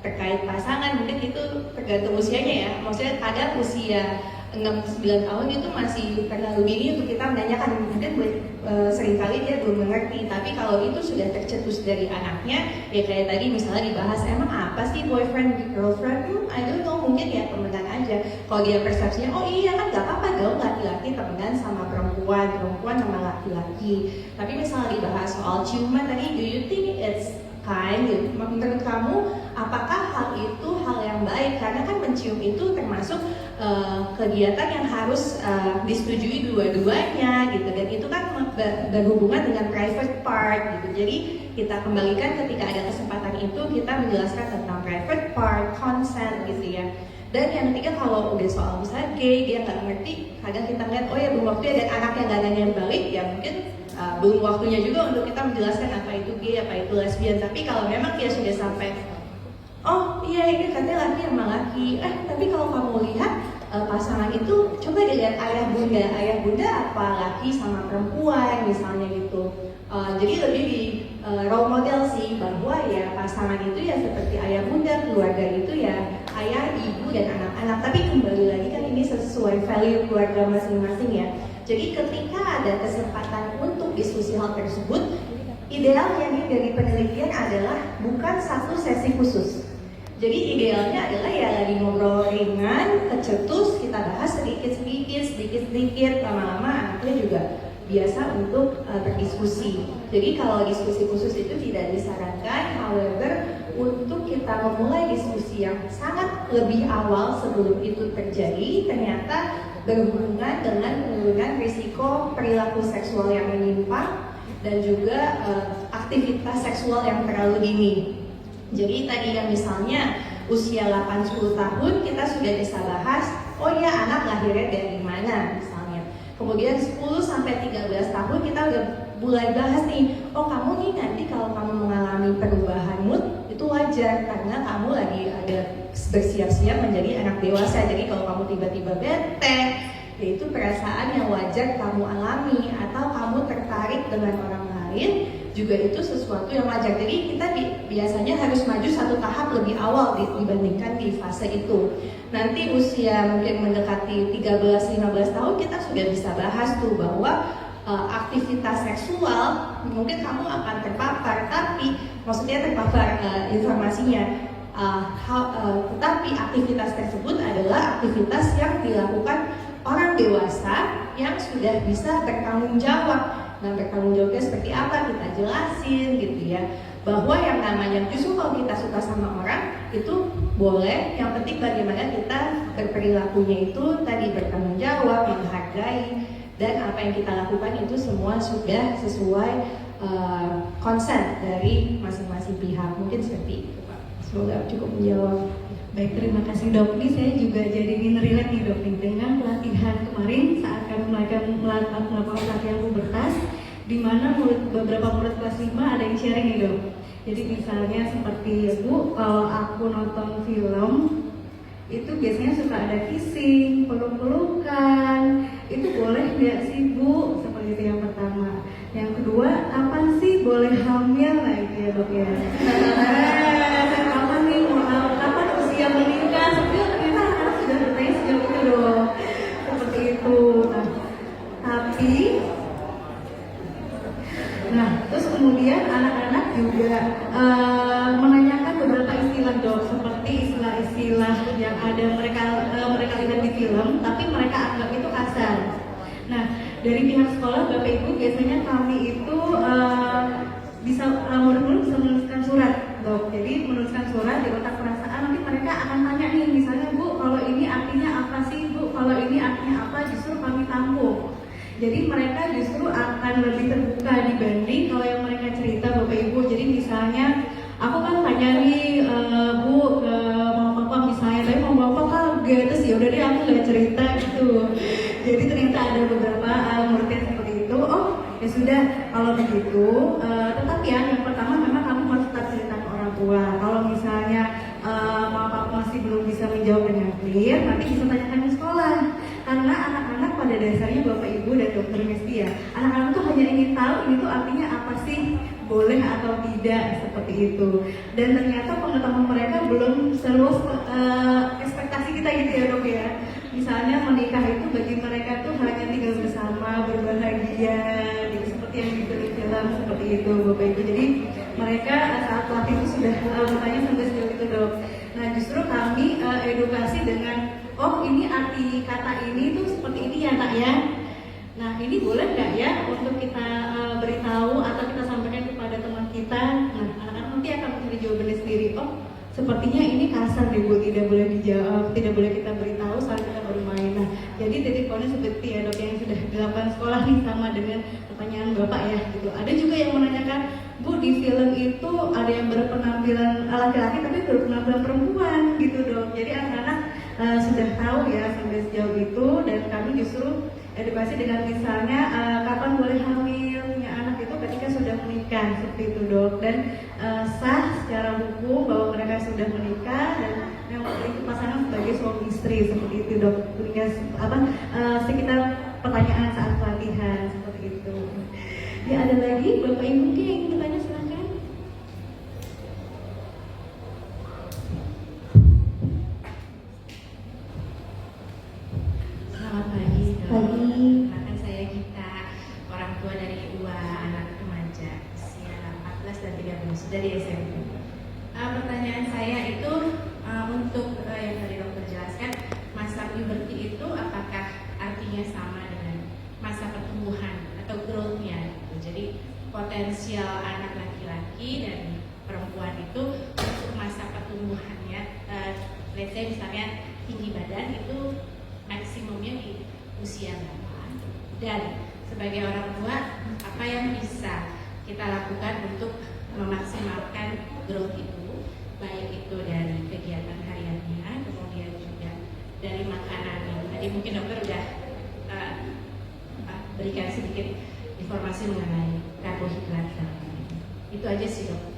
C: terkait pasangan, mungkin itu tergantung usianya ya. Maksudnya kadang usia 6-9 tahun itu masih terlalu dini untuk kita menanyakan, mungkin seringkali dia belum mengerti. Tapi kalau itu sudah tercetus dari anaknya, ya kayak tadi misalnya dibahas, emang apa sih boyfriend girlfriend? I don't know, mungkin ya temenan aja. Kalau dia persepsinya, oh iya kan gak apa-apa dong laki-laki temenan sama perempuan, perempuan sama laki-laki. Tapi misalnya dibahas soal ciuman tadi, do you think it's kind? Menurut kamu apakah hal itu hal yang baik? Karena kan mencium itu termasuk kegiatan yang harus disetujui dua-duanya gitu, dan itu kan berhubungan dengan private part gitu. Jadi kita kembalikan ketika ada kesempatan itu kita menjelaskan tentang private part, consent gitu ya. Dan yang ketiga, kalau udah soal misalnya gay, dia nggak ngerti, kadang kita ngeliat oh ya belum waktunya, dan anaknya nggak nanya balik, ya mungkin belum waktunya juga untuk kita menjelaskan apa itu gay, apa itu lesbian. Tapi kalau memang dia sudah sampai oh iya ini katanya laki sama laki, tapi kalau kamu lihat pasangan itu coba dilihat ayah bunda apa laki sama perempuan misalnya gitu. Jadi lebih di role model sih, bahwa ya pasangan itu ya seperti ayah bunda, keluarga itu ya ayah, ibu, dan anak-anak. Tapi kembali lagi kan ini sesuai value keluarga masing-masing ya. Jadi ketika ada kesempatan untuk diskusi hal tersebut, idealnya nih dari penelitian adalah bukan satu sesi khusus. Jadi idealnya adalah ya lagi ngobrol ringan, kecetus, kita bahas sedikit, lama-lama anaknya juga biasa untuk berdiskusi. Jadi kalau diskusi khusus itu tidak disarankan, however untuk kita memulai diskusi yang sangat lebih awal sebelum itu terjadi, ternyata berhubungan dengan penurunan risiko perilaku seksual yang menyimpang dan juga aktivitas seksual yang terlalu dini. Jadi tadi yang misalnya usia 8-10 tahun kita sudah bisa bahas, oh ya anak lahirnya dari mana misalnya. Kemudian 10-13 tahun kita udah mulai bahas nih, oh kamu nih nanti kalau kamu mengalami perubahan mood itu wajar karena kamu lagi ada bersiap-siap menjadi anak dewasa. Jadi kalau kamu tiba-tiba bete, yaitu perasaan yang wajar kamu alami, atau kamu tertarik dengan orang lain juga itu sesuatu yang wajar. Jadi kita biasanya harus maju satu tahap lebih awal dibandingkan di fase itu. Nanti usia mungkin mendekati 13-15 tahun kita sudah bisa bahas tuh bahwa aktivitas seksual mungkin kamu akan terpapar, tapi maksudnya terpapar informasinya. Tetapi aktivitas tersebut adalah aktivitas yang dilakukan orang dewasa yang sudah bisa bertanggung jawab. Nah, bertanggung jawabnya seperti apa kita jelasin gitu ya, bahwa yang namanya justru kalau kita suka sama orang itu boleh, yang penting bagaimana kita berperilakunya itu tadi bertanggung jawab, menghargai, dan apa yang kita lakukan itu semua sudah sesuai konsen dari masing-masing pihak. Mungkin seperti itu Pak. Semoga cukup menjawab.
A: Baik, terima kasih dok. Ini saya juga jadi ingin relate nih dok nih dengan pelatihan kemarin saat kami melakukan pelatihan pubertas, di mana beberapa murid kelas 5 ada yang sharing nih dok. Jadi misalnya seperti Bu, kalau aku nonton film itu biasanya suka ada kissing, peluk-pelukan, itu boleh nggak sih Bu? Seperti itu yang pertama. Yang kedua, apa sih boleh hamil? Nah itu ya dok ya. Kapan nih kapan usia menikah? Tapi ternyata anak sudah bertanya sejauh itu dok. Seperti itu. Nah, terus kemudian anak-anak juga menanyakan beberapa istilah dok, seperti istilah-istilah yang ada mereka lihat di film, tapi mereka anggap itu kasar. Nah, dari pihak sekolah Bapak Ibu biasanya kami itu murid-murid bisa menuliskan surat dok. Jadi menuliskan surat di kotak perasaan, nanti mereka akan tanya nih, misalnya Bu, kalau ini artinya apa sih Bu? Kalau ini artinya apa? Justru kami tampung. Jadi mereka justru akan lebih terbuka dibanding kalau yang mereka cerita Bapak Ibu. Jadi misalnya aku kan tanya nih Bu ke mama papa misalnya, tapi mama papa kaget, terus ya udah deh aku nggak cerita gitu. Jadi ternyata ada beberapa murid yang seperti itu. Oh ya sudah, kalau begitu tetapi yang pertama memang kamu harus tetap cerita ke orang tua. Kalau misalnya mama papa masih belum bisa menjawab dengan clear, nanti bisa tanyakan di sekolah. Karena anak-anak pada dasarnya Bapak Ibu dan Dokter Mesti ya, anak-anak tuh hanya ingin tahu ini tuh artinya apa sih, boleh atau tidak, seperti itu. Dan ternyata pengetahuan mereka belum seluas ekspektasi kita gitu ya dok ya. Misalnya menikah itu bagi mereka tuh hanya tinggal bersama, berbahagia, gitu, seperti yang di film seperti itu Bapak Ibu. Jadi mereka saat pelatih itu sudah bertanya sampai sejauh itu dok. Nah justru kami edukasi dengan ini arti kata ini tuh seperti ini ya Kak ya. Nah ini boleh nggak ya untuk kita beritahu atau kita sampaikan kepada teman kita. Nah anak-anak nanti akan mencari jawabannya sendiri. Oh sepertinya ini kasar deh Bu, tidak boleh dijawab, tidak boleh kita beritahu saat kita bermain. Nah jadi titik poinnya seperti ya dok yang sudah dilakukan sekolah nih, sama dengan pertanyaan Bapak ya gitu. Ada juga yang menanyakan, Bu di film itu ada yang berpenampilan laki-laki tapi berpenampilan perempuan gitu dok. Jadi anak-anak sudah tahu ya sampai sejauh itu, dan kami justru edukasi dengan misalnya kapan boleh hamil punya anak itu ketika sudah menikah seperti itu dok, dan sah secara hukum bahwa mereka sudah menikah dan yang memiliki pasangan sebagai suami istri seperti itu dok. Sekitar pertanyaan saat pelatihan seperti itu. Ya ada lagi Bapak Ibu mungkin yang ingin bertanya, silakan.
F: Selamat pagi dok.
C: Pagi.
F: Perkenalkan saya Gita, orang tua dari dua anak remaja usia 14 dan 13 dari SMP. Pertanyaan saya itu untuk yang tadi dokter jelaskan, masa puberti itu apakah artinya sama dengan masa pertumbuhan atau growth-nya? Jadi potensial anak laki-laki dan perempuan itu untuk masa pertumbuhannya, let's say misalnya tinggi badan itu maksimumnya di usia berapa, dan sebagai orang tua apa yang bisa kita lakukan untuk memaksimalkan growth itu, baik itu dari kegiatan hariannya, kemudian juga dari makanan yang tadi mungkin dokter udah berikan sedikit informasi mengenai karbohidrat. Itu aja sih dok.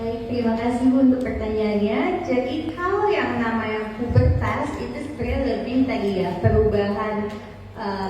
C: Baik, terima kasih Bu untuk pertanyaannya. Jadi kalau yang namanya pubertas itu sebenarnya lebih tadi ya, perubahan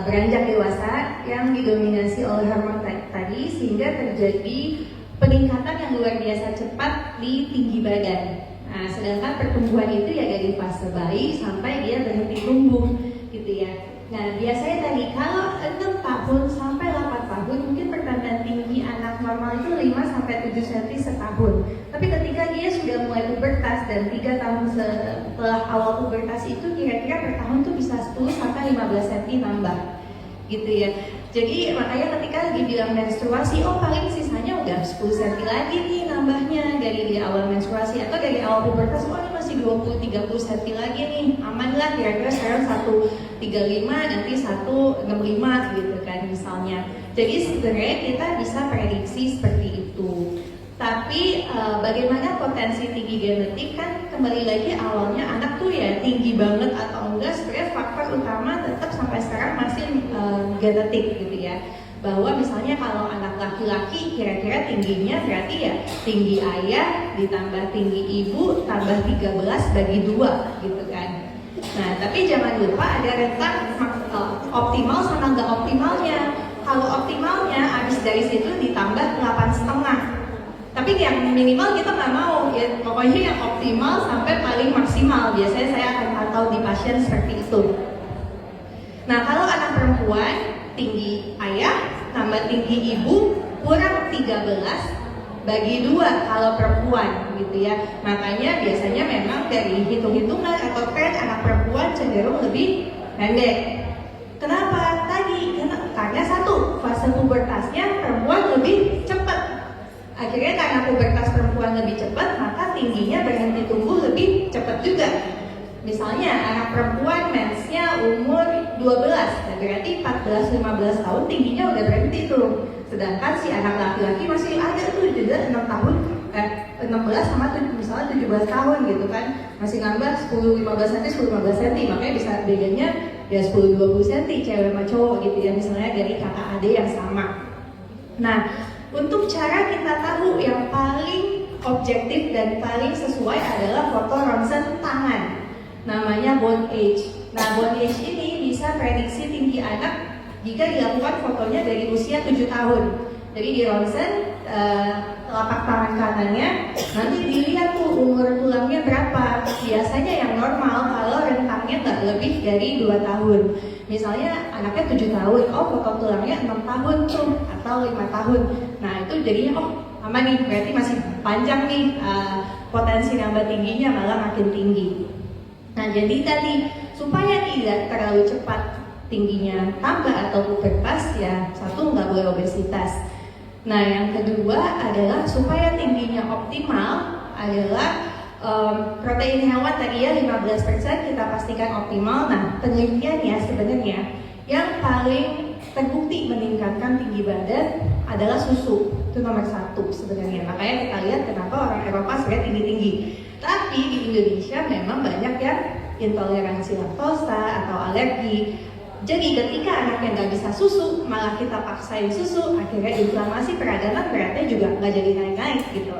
C: beranjak dewasa yang didominasi oleh hormon tadi, sehingga terjadi peningkatan yang luar biasa cepat di tinggi badan. Nah, sedangkan pertumbuhan itu ya dari fase bayi sampai dia berhenti tumbuh gitu ya. Nah, biasanya tadi kalau 6 tahun sampai 8 tahun mungkin pertambahan tinggi anak normal itu 5 sampai 7 cm setahun. Tapi ketika dia dia sudah mulai pubertas dan 3 tahun setelah awal pubertas itu kira-kira per tahun tuh bisa 10-15 cm nambah gitu ya. Jadi makanya ketika lagi bilang menstruasi, oh paling sisanya udah 10 cm lagi nih nambahnya dari dia awal menstruasi, atau dari awal pubertas, oh ini masih 20-30 cm lagi nih, aman lah kira-kira sekarang 135 nanti 165 gitu kan misalnya. Jadi sebenarnya kita bisa prediksi seperti itu. Tapi bagaimana potensi tinggi genetik kan kembali lagi awalnya anak tuh ya tinggi banget atau enggak, sebenarnya faktor utama tetap sampai sekarang masih genetik gitu ya. Bahwa misalnya kalau anak laki-laki kira-kira tingginya berarti ya tinggi ayah ditambah tinggi ibu tambah 13 bagi 2 gitu kan. Nah tapi jangan lupa ada rentang optimal sama nggak optimalnya. Kalau optimalnya habis dari situ ditambah 8,5. Tapi yang minimal kita nggak mau ya, pokoknya yang optimal sampai paling maksimal. Biasanya saya akan pantau di pasien seperti itu. Nah kalau anak perempuan tinggi ayah tambah tinggi ibu kurang 13 bagi 2 kalau perempuan gitu ya. Makanya biasanya memang dari hitung-hitungan atau tren anak perempuan cenderung lebih pendek. Kenapa? Tadi karena satu, fase pubertasnya perempuan lebih cepat. Akhirnya karena pubertas perempuan lebih cepat, maka tingginya berhenti tumbuh lebih cepat juga. Misalnya anak perempuan mensnya umur 12, nah berarti 14-15 tahun tingginya udah berhenti tuh. Sedangkan si anak laki-laki masih ada tuh jeda 6 tahun, 16 sama misalnya 17 tahun gitu kan, masih nambah 10-15 cm, 10-15 cm, makanya bisa bedanya ya 10-20 cm cewek sama cowok gitu ya, misalnya dari kakak adik yang sama. Nah, untuk cara kita tahu yang paling objektif dan paling sesuai adalah foto ronsen tangan, namanya bone age. Nah, bone age ini bisa prediksi tinggi anak jika dilakukan fotonya dari usia 7 tahun. Jadi di ronsen telapak tangan kanannya, nanti dilihat tuh umur tulangnya berapa. Biasanya yang normal kalau rentangnya nggak lebih dari 2 tahun. Misalnya anaknya 7 tahun, oh foto tulangnya 6 tahun tuh atau 5 tahun. Nah itu jadinya oh aman nih, berarti masih panjang nih, potensi nambah tingginya malah makin tinggi. Nah jadi tadi supaya tidak terlalu cepat tingginya tambah atau pubertas ya, satu nggak boleh obesitas. Nah yang kedua adalah supaya tingginya optimal adalah protein hewan tadi ya 15% kita pastikan optimal. Nah penelitiannya sebenarnya yang paling terbukti meningkatkan tinggi badan adalah susu, itu nomor 1 sebenarnya. Makanya kita lihat kenapa orang Eropa sebenarnya tinggi-tinggi. Tapi di Indonesia memang banyak yang intoleransi laktosa atau alergi. Jadi ketika anaknya nggak bisa susu, malah kita paksain susu, akhirnya inflamasi peradangan beratnya juga nggak jadi naik-naik gitu.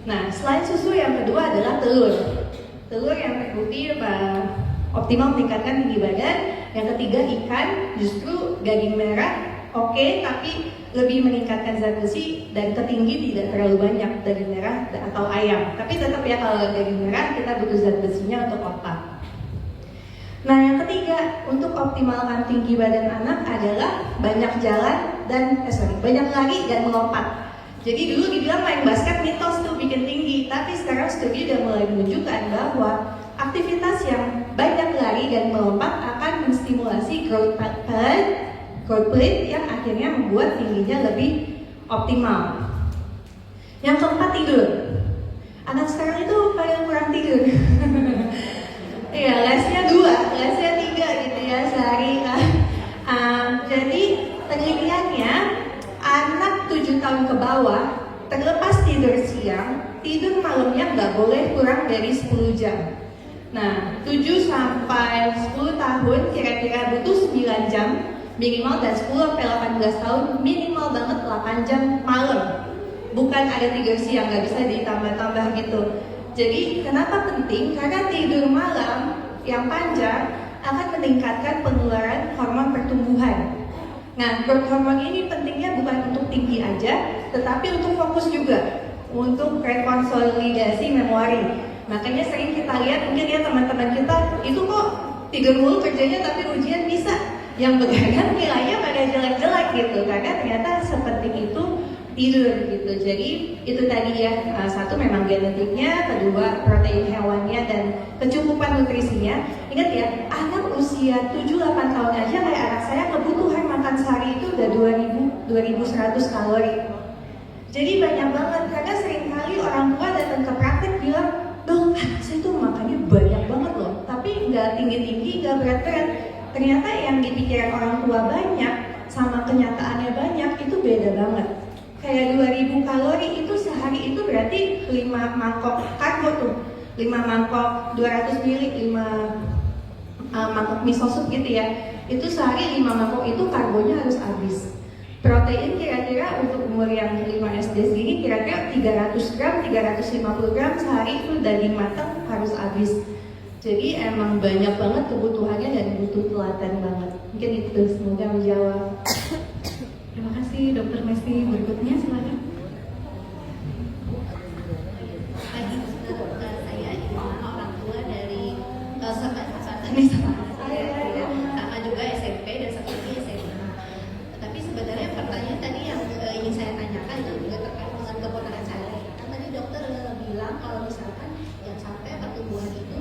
C: Nah, selain susu yang kedua adalah telur. Telur yang terbukti optimal meningkatkan tinggi badan. Yang ketiga ikan, justru daging merah oke, tapi lebih meningkatkan zat besi dan ketinggi tidak terlalu banyak daging merah atau ayam. Tapi tetap ya kalau daging merah kita butuh zat besinya untuk otak. Nah yang ketiga untuk optimalkan tinggi badan anak adalah banyak jalan dan banyak lari dan melompat. Jadi dulu dibilang main basket mitos tuh bikin tinggi, tapi sekarang studi udah mulai menunjukkan bahwa aktivitas yang banyak lari dan melompat akan menstimulasi growth plate yang akhirnya membuat tingginya lebih optimal. Yang keempat tidur. Anak sekarang itu paling kurang tidur. Iya, lesnya 2, lesnya 3 gitu ya sehari. Jadi penelitiannya anak 7 tahun ke bawah terlepas tidur siang, tidur malamnya nggak boleh kurang dari 10 jam. Nah, 7 sampai 10 tahun kira-kira butuh 9 jam minimal, dan 10 sampai 18 tahun minimal banget 8 jam malam. Bukan ada tidur siang, nggak bisa ditambah-tambah gitu. Jadi kenapa penting? Karena tidur malam yang panjang akan meningkatkan pengeluaran hormon pertumbuhan. Nah, growth hormon ini pentingnya bukan untuk tinggi aja, tetapi untuk fokus juga, untuk rekonsolidasi memori. Makanya sering kita lihat mungkin ya teman-teman kita itu kok tidur mulu kerjanya tapi ujian bisa. Yang begadang nilainya pada jelek-jelek gitu, karena ternyata sepenting itu tidur gitu. Jadi itu tadi ya, satu memang genetiknya, kedua protein hewannya dan kecukupan nutrisinya. Ingat ya, anak usia 7-8 tahun aja kayak anak saya kebutuhan makan sehari itu udah 2100 kalori. Jadi banyak banget, karena seringkali orang tua datang ke praktek bilang, dong anak saya tuh makannya banyak banget loh, tapi nggak tinggi-tinggi, nggak berat-berat. Ternyata yang dipikiran orang tua banyak sama kenyataannya banyak itu beda banget. Kayak 2000 kalori itu sehari itu berarti 5 mangkok karbo tuh, 5 mangkok 200 ml, 5 mangkok miso sup gitu ya. Itu sehari 5 mangkok itu karbonya harus habis. Protein kira-kira untuk umur yang 5 SD segini kira-kira 300 gram, 350 gram sehari itu daging matang harus habis. Jadi emang banyak banget kebutuhannya dan butuh telaten banget. Mungkin itu, semoga menjawab.
A: Terima kasih Dokter Mesty. Berikutnya silakan.
F: Pagi, saya orang tua dari sama juga SMP dan satu lagi SMA. Tapi sebenarnya pertanyaan tadi yang ingin saya tanyakan itu juga terkait dengan keponakan saya. Kan tadi dokter bilang kalau misalkan yang sampai pertumbuhan itu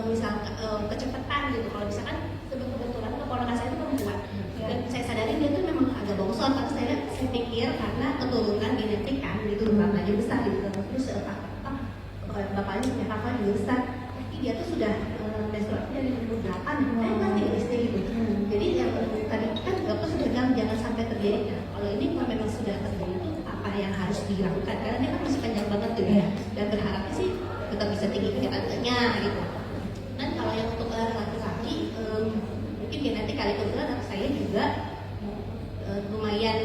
F: misalkan kecepatan gitu. Kalau misalkan kebetulan keponakan saya itu perempuan dan saya sadari dia tuh memang agak bongsor, tapi saya pikir karena keturunan genetik kan gitu, bapaknya besar gitu, terus bapaknya punya kakak juga besar, tapi dia tuh sudah menstruasi dari umur 8 masih SD gitu. Jadi yang tadi kan dokter sudah bilang jangan sampai terjadi. Nah, kalau ini memang sudah terjadi itu apa yang harus dilakukan, karena dia kan masih panjang banget gitu ya, dan berharapnya sih tetap bisa tinggi kesehatannya gitu. Dan kalau yang untuk laki-laki mungkin genetik kali kebetulan anak saya juga lumayan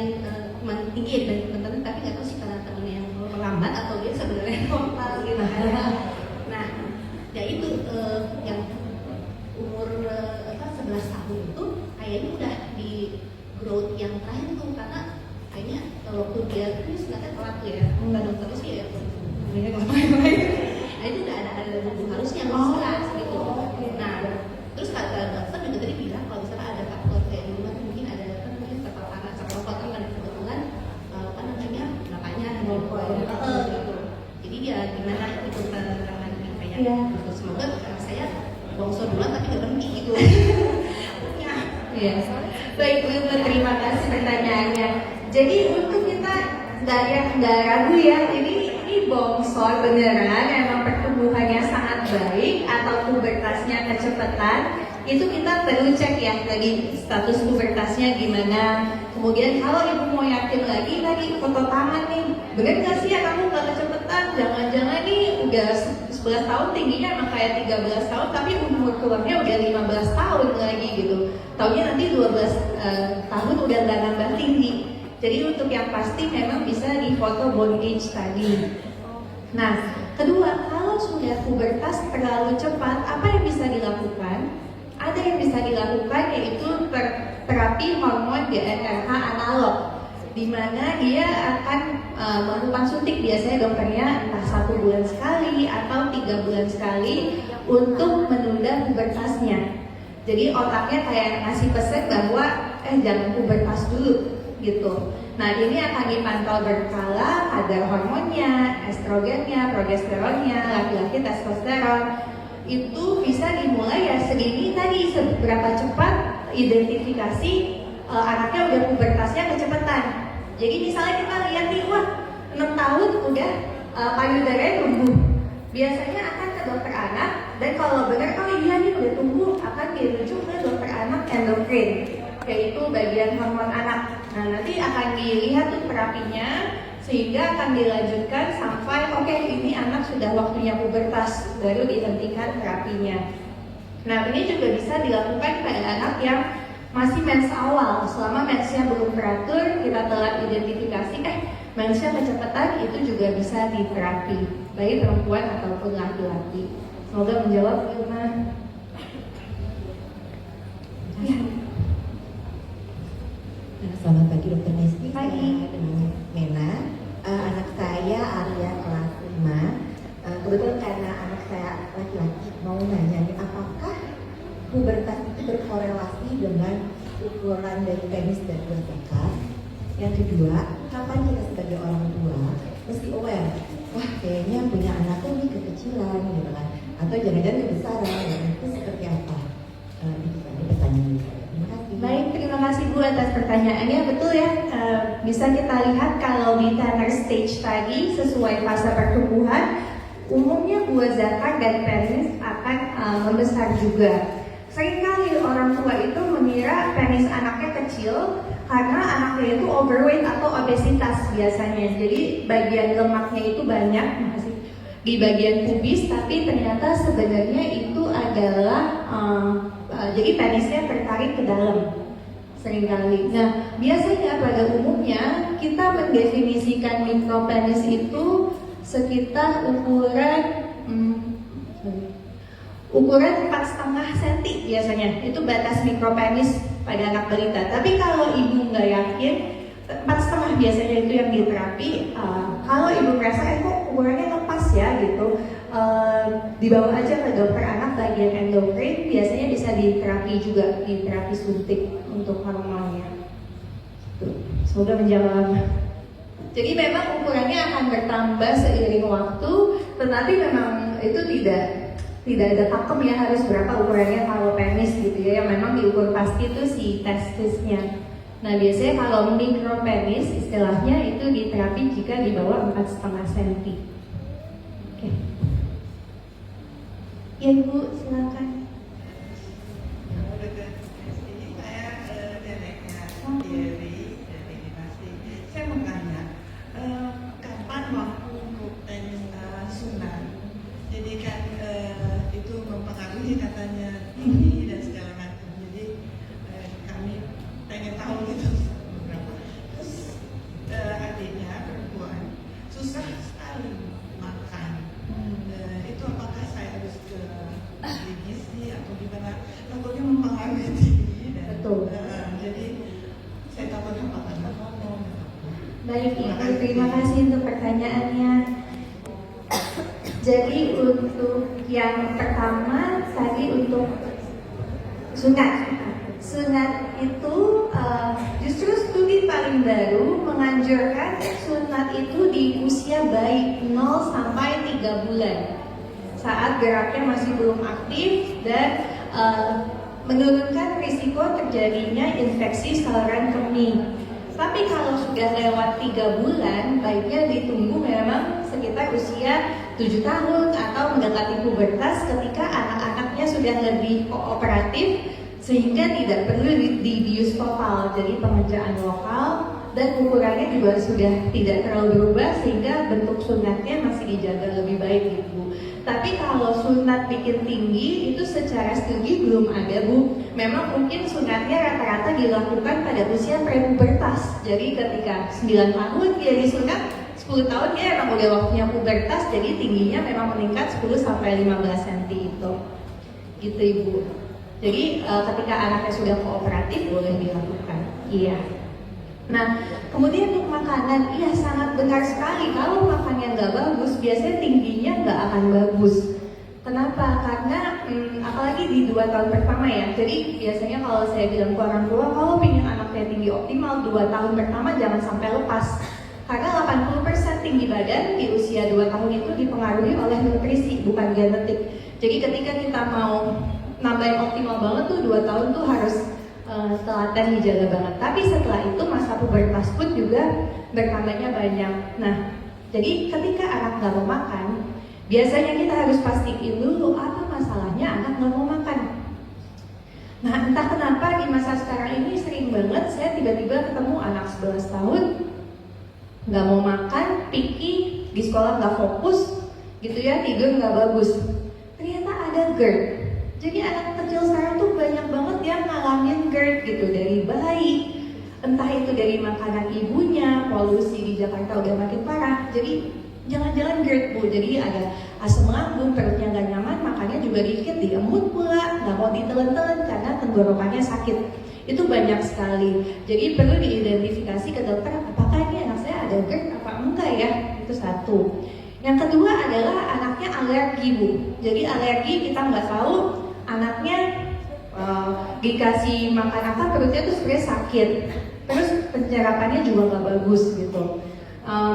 F: tinggi dan teman-teman, tapi nggak tahu sih karena temennya yang melambat atau dia sebenarnya normal gitu. Nah, ya itu yang umur 11 tahun itu kayaknya udah di growth yang terakhir itu, karena kayaknya waktu dia ini sebenarnya telat tuh ya, bukan dokter sih ya, nah itu udah ada harusnya jelas gitu. Nah, terus kata dokter juga tadi bilang kalau misalnya ada faktor kayak di rumah mungkin ada mungkin terpaparan sama faktor kan kebetulan apa namanya bapaknya gitu. Jadi dia gimana itu penerangan kayak gitu. Semoga saya bongsor duluan tapi nggak berhenti gitu.
C: Iya. Baik Bu, terima kasih pertanyaannya. Jadi untuk kita nggak ragu ya, ini bongsor beneran, emang pertumbuhannya sangat baik atau pubertasnya kecepatan, itu kita perlu cek ya tadi status pubertasnya gimana. Kemudian kalau ibu mau yakin lagi foto tangan nih, bener nggak sih ya kamu nggak kecepatan? Jangan-jangan nih udah 11 tahun tingginya emang kayak 13 tahun, tapi umur keluarnya udah 15 tahun lagi gitu. Taunya nanti 12 tahun udah nggak nambah tinggi. Jadi untuk yang pasti memang bisa di foto bone age tadi. Nah, kedua, kalau sudah pubertas terlalu cepat, apa yang bisa dilakukan? Ada yang bisa dilakukan yaitu terapi hormon DNRH analog, di mana dia akan melakukan suntik, biasanya dokternya entah 1 bulan sekali atau 3 bulan sekali untuk menunda pubertasnya. Jadi otaknya kayak ngasih pesan bahwa jangan pubertas dulu gitu. Nah, ini akan dipantau berkala kadar hormonnya, estrogennya, progesteronnya, laki-laki testosteron. Itu bisa dimulai ya segini tadi, seberapa cepat identifikasi anaknya udah pubertasnya kecepatan. Jadi misalnya kita lihat nih, wah 6 tahun udah payudaranya tumbuh. Biasanya akan ke dokter anak, dan kalau benar iya nih udah tumbuh, akan dirujuk ke dokter anak endokrin, yaitu bagian hormon anak. Nah, nanti akan dilihat tuh terapinya, sehingga akan dilanjutkan sampai ini anak sudah waktunya pubertas, baru dihentikan terapinya. Nah, ini juga bisa dilakukan pada anak yang masih mens awal. Selama mensnya belum teratur, kita telat identifikasi, mensnya kecepatan, itu juga bisa diterapi, baik perempuan ataupun laki-laki. Semoga menjawab, Irma. Ya.
G: Selamat pagi Dokter Mesty.
C: Pagi.
G: Saya dengan Mena. Anak saya Arya kelas 5. Kebetulan karena anak saya laki-laki, mau nanya nih, apakah pubertas itu berkorelasi dengan ukuran dari penis dan prostat? Yang kedua, kapan kita sebagai orang tua mesti aware, wah kayaknya punya anakku ini kekecilan gitu kan, atau jangan-jangan kebesaran, ya, itu seperti apa? Itu tadi pertanyaan saya. Terima kasih.
C: Baik, terima kasih Bu atas pertanyaannya. Betul ya, bisa kita lihat kalau di tender stage tadi sesuai fase pertumbuhan, umumnya buah zakar dan penis akan membesar juga. Seringkali orang tua itu mengira penis anaknya kecil karena anaknya itu overweight atau obesitas biasanya. Jadi bagian lemaknya itu banyak di bagian pubis, tapi ternyata sebenarnya itu adalah jadi penisnya tertarik ke dalam seringkali. Nah, biasanya pada umumnya kita mendefinisikan mikropenis itu sekitar ukuran 4,5 cm biasanya. Itu batas mikropenis pada anak balita. Tapi kalau ibu nggak yakin, 4,5 biasanya itu yang diterapi. Kalau ibu merasa kok ukurannya lepas ya gitu, dibawa aja ke dokter anak bagian endokrin, biasanya bisa diterapi juga, diterapi suntik untuk hormonnya. Semoga menjawab. Jadi memang ukurannya akan bertambah seiring waktu, tetapi memang itu tidak ada pakem ya harus berapa ukurannya kalau penis gitu ya. Yang memang diukur pasti itu si testisnya. Nah biasanya kalau mikropenis istilahnya itu diterapi jika di bawah 4,5 cm. Oke. Ya Bu, silakan.
H: Saya mau tanya, kapan waktu sunat? Jadi kan itu mempengaruhi katanya tinggi dan segala macam. Jadi kami pengen tahu gitu berapa. Terus adiknya perempuan susah sekali makan. Itu apakah saya harus ke ahli gizi atau gimana? Takutnya mempengaruhi tinggi dan jadi saya takut apakah ngomong.
C: Baik Ibu, terima kasih untuk pertanyaannya. Jadi untuk yang pertama tadi untuk sunat. Sunat itu justru studi paling baru menganjurkan sunat itu di usia bayi 0 sampai 3 bulan. Saat geraknya masih belum aktif dan menurunkan risiko terjadinya infeksi saluran kemih. Tapi kalau sudah lewat 3 bulan, baiknya ditunggu memang sekitar usia 7 tahun atau mendekati pubertas ketika anak-anaknya sudah lebih kooperatif sehingga tidak perlu dibius total, jadi pemejaan lokal dan ukurannya juga sudah tidak terlalu berubah sehingga bentuk sunatnya masih dijaga lebih baik gitu. Tapi kalau sunat bikin tinggi itu secara studi belum ada Bu. Memang mungkin sunatnya rata-rata dilakukan pada usia prepubertas. Jadi ketika 9 tahun dia disunat, 10 tahun dia emang udah waktunya pubertas, jadi tingginya memang meningkat 10 sampai 15 cm itu. Gitu Ibu. Jadi ketika anaknya sudah kooperatif boleh dilakukan. Iya. Nah, kemudian untuk makanan, iya sangat benar sekali. Kalau makannya nggak bagus, biasanya tingginya nggak akan bagus. Kenapa? Karena apalagi di 2 tahun pertama ya. Jadi biasanya kalau saya bilang ke orang tua, kalau ingin anaknya tinggi optimal 2 tahun pertama jangan sampai lepas. Karena 80% tinggi badan di usia 2 tahun itu dipengaruhi oleh nutrisi, bukan genetik. Jadi ketika kita mau nambahin optimal banget tuh 2 tahun tuh harus telaten dijaga banget. Tapi setelah itu masa pubertas pun juga bertambahnya banyak. Nah, jadi ketika anak nggak mau makan, biasanya kita harus pastiin dulu apa masalahnya anak nggak mau makan. Nah, entah kenapa di masa sekarang ini sering banget saya tiba-tiba ketemu anak 11 tahun nggak mau makan, picky, di sekolah nggak fokus, gitu ya, tidur nggak bagus. Ternyata ada GERD. Jadi anak kecil sekarang tuh banyak banget yang ngalamin GERD gitu dari bayi. Entah itu dari makanan ibunya, polusi di Jakarta udah makin parah. Jadi jangan-jangan GERD Bu, jadi ada asam lambung, perutnya nggak nyaman, makannya juga dikit, diemut pula, nggak mau ditelen-telen karena tenggorokannya sakit. Itu banyak sekali. Jadi perlu diidentifikasi ke dokter apakah ini anak saya ada GERD apa enggak ya. Itu satu. Yang kedua adalah anaknya alergi Bu. Jadi alergi kita nggak tahu anaknya dikasih makan apa perutnya tuh sebenarnya sakit. Terus pencerapannya juga nggak bagus gitu.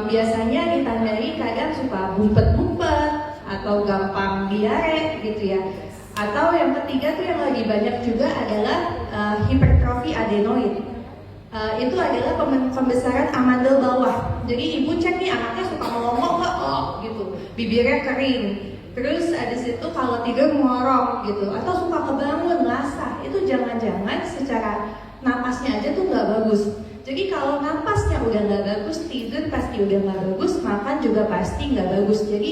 C: Biasanya ditandai kadang suka bumpet-bumpet atau gampang diare gitu ya. Atau yang ketiga tuh yang lagi banyak juga adalah hipertrofi adenoid. Itu adalah pembesaran amandel bawah. Jadi ibu cek nih anaknya suka melongo nggak? Oh gitu, bibirnya kering. Terus ada situ kalau tidur ngorok gitu, atau suka kebangun lasah. Itu jangan-jangan secara napasnya aja tuh nggak bagus. Jadi kalau napasnya udah nggak bagus, tidur pasti udah nggak bagus, makan juga pasti nggak bagus. Jadi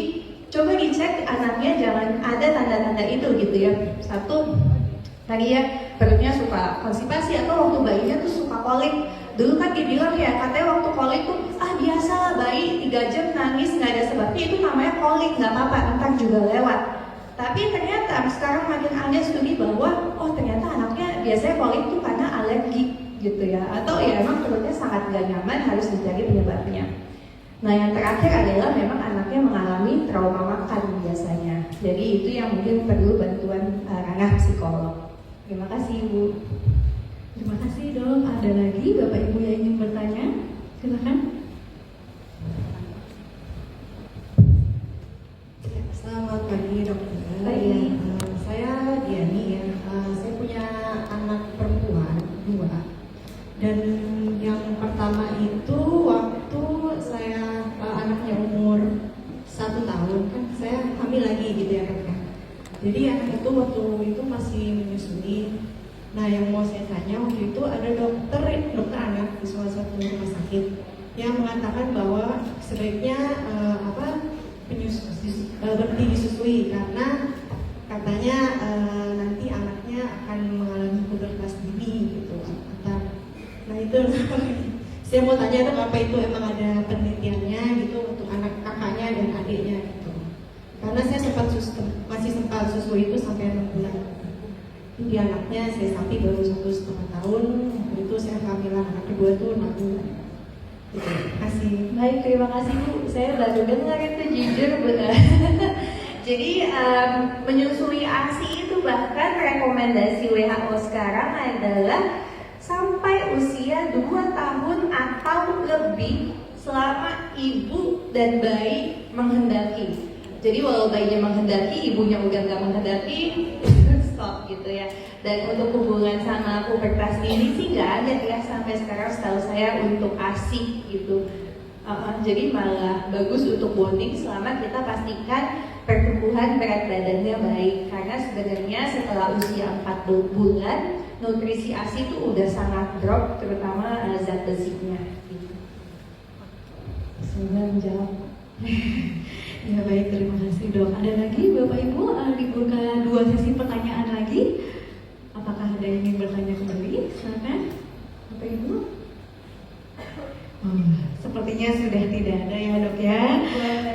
C: coba dicek anaknya jangan ada tanda-tanda itu gitu ya. Satu, tadi ya perutnya suka konstipasi atau waktu bayinya tuh suka kolik. Dulu kan dibilang ya katanya waktu kolik tuh biasa lah bayi 3 jam nangis nggak ada sebabnya, itu namanya kolik, nggak apa-apa, ntar juga lewat. Tapi ternyata sekarang makin ada studi bahwa ternyata anaknya biasanya kolik tuh karena alergi gitu ya, atau ya emang perutnya sangat gak nyaman, harus dicari penyebabnya. Nah yang terakhir adalah memang anaknya mengalami trauma makan biasanya. Jadi itu yang mungkin perlu bantuan ranah psikolog. Terima kasih Ibu.
A: Terima kasih Dok. Ada lagi Bapak Ibu yang ingin bertanya? Silakan.
G: Selamat pagi dokter.
C: Pagi.
G: Saya Diani ya. Saya punya anak perempuan 2. Dan yang pertama itu waktu saya anaknya umur 1 tahun kan saya hamil lagi gitu ya kan. Jadi anak itu waktu itu masih menyusui. Nah yang mau saya tanya waktu itu ada dokter anak di salah satu rumah sakit yang mengatakan bahwa sebaiknya berhenti disusui karena katanya nanti anaknya akan mengalami pubertas dini gitu. Nah itu saya mau tanya dok, apa itu emang ada penelitiannya gitu untuk anak kakaknya dan adiknya gitu? Karena saya masih sempat susui itu sampai 6 bulan. Di anaknya saya sapi baru 1,5 tahun, itu saya kehamilan anak kedua tuh 6 bulan. Terima kasih.
C: Baik, terima kasih Bu. Saya baru dengar itu jujur Bu. Jadi menyusui ASI itu bahkan rekomendasi WHO sekarang adalah sampai usia 2 tahun atau lebih selama ibu dan bayi menghendaki. Jadi walau bayinya menghendaki, ibunya udah nggak menghendaki, stop gitu ya. Dan untuk hubungan sama pubertas ini sih nggak ada ya sampai sekarang setahu saya untuk ASI gitu. Jadi malah bagus untuk bonding selama kita pastikan pertumbuhan berat badannya baik. Karena sebenarnya setelah usia 4 bulan nutrisi ASI itu udah sangat drop, terutama zat besinya.
A: Semoga menjawab. Ya baik, terima kasih Dok. Ada lagi Bapak Ibu dibuka 2 sesi pertanyaan lagi. Apakah ada yang ingin bertanya kembali? Silakan Bapak Ibu. Sepertinya sudah tidak ada ya Dok ya.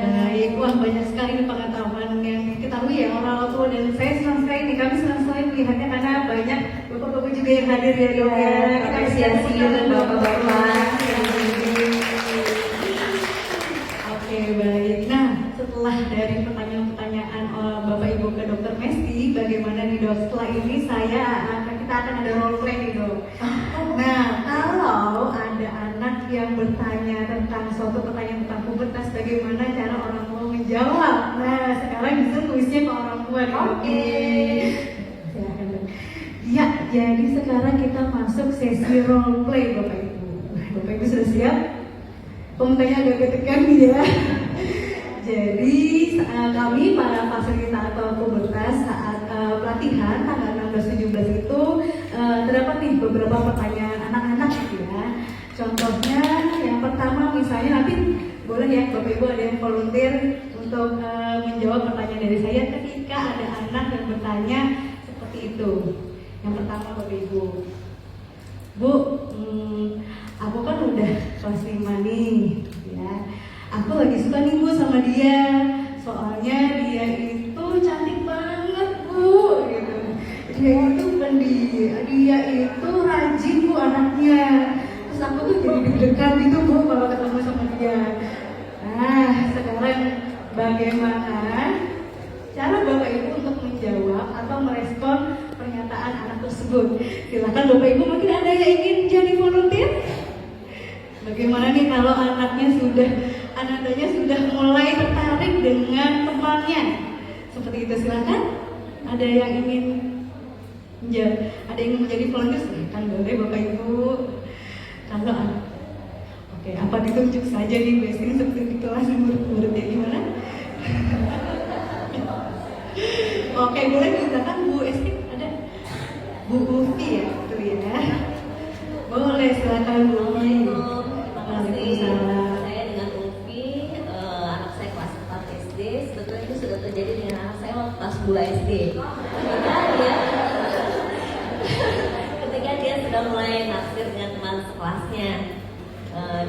A: Baik, wah banyak sekali pengetahuan yang diketahui ya orang tua, dan saya senang sekali nih, kami senang sekali melihatnya karena banyak Bapak-Bapak juga yang hadir ya Dok ya.
C: Kita apresiasi untuk Bapak-Bapak.
A: Oke baik. Nah setelah dari pertanyaan-pertanyaan Bapak Ibu ke Dokter Mesti, bagaimana nih Dok? Setelah ini kita akan ada role play nih Dok. Nah kalau ada anak yang bertanya tentang suatu pertanyaan tentang pubertas, bagaimana cara orang tua menjawab? Nah sekarang justru kuisnya ke orang tua nih Dok.
C: Oke.
A: Silakan Dok. Ya, jadi sekarang kita masuk sesi role play Bapak Ibu. Bapak Ibu sudah siap? Pemutanya agak deg-degan ya. Jadi kami para fasilitator pubertas saat pelatihan tanggal 16-17 itu terdapat nih beberapa pertanyaan anak-anak gitu ya. Contohnya yang pertama misalnya, nanti boleh ya Bapak Ibu ada yang volunteer untuk menjawab pertanyaan dari saya ketika ada anak yang bertanya seperti itu. Yang pertama Bapak Ibu, Bu, aku kan udah kelas 5 nih ya. Aku lagi suka nih Bu sama dia. Soalnya dia itu cantik banget Bu gitu. Dia itu pendiam, dia itu rajin Bu anaknya. Terus aku tuh jadi deg-degan gitu Bu kalau ketemu sama dia. Nah sekarang bagaimana cara Bapak Ibu untuk menjawab atau merespon pernyataan anak tersebut? Silakan Bapak Ibu, mungkin ada yang ingin jadi volunteer? Bagaimana nih kalau anaknya sudah mulai tertarik dengan temannya? Seperti itu, silakan. Ada yang ingin menjadi volunteer, silakan boleh Bapak Ibu. Kalau oke, apa ditunjuk saja nih biasanya seperti di kelas murid-muridnya gimana? Oke, boleh silakan Bu Esti, ada Bu Ufi ya, itu ya. Boleh silakan Bu.
I: Waalaikumsalam. Saya dengan Ufi, anak saya kelas 4 SD. Sebetulnya itu sudah terjadi dengan anak saya waktu kelas 2 SD. Ketika dia sudah mulai naksir dengan teman sekelasnya,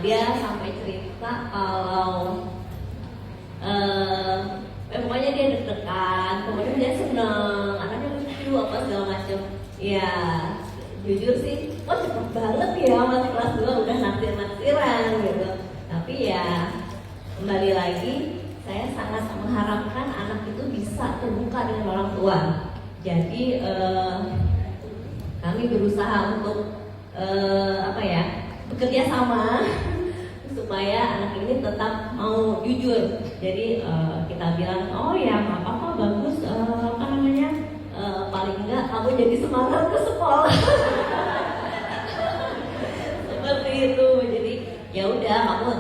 I: dia sampai cerita kalau pokoknya dia deg-degan, kemudian dia seneng, anaknya lucu apa segala macam. Ya, jujur sih, wah cepet banget ya masih kelas 2 udah naksir-naksiran gitu. Tapi ya kembali lagi, saya sangat mengharapkan anak itu bisa terbuka dengan orang tua. Jadi kami berusaha untuk bekerja sama supaya anak ini tetap mau jujur. Jadi kita bilang, oh ya nggak apa-apa, bagus, paling enggak kamu jadi semangat ke sekolah. Seperti itu. Jadi ya udah kamu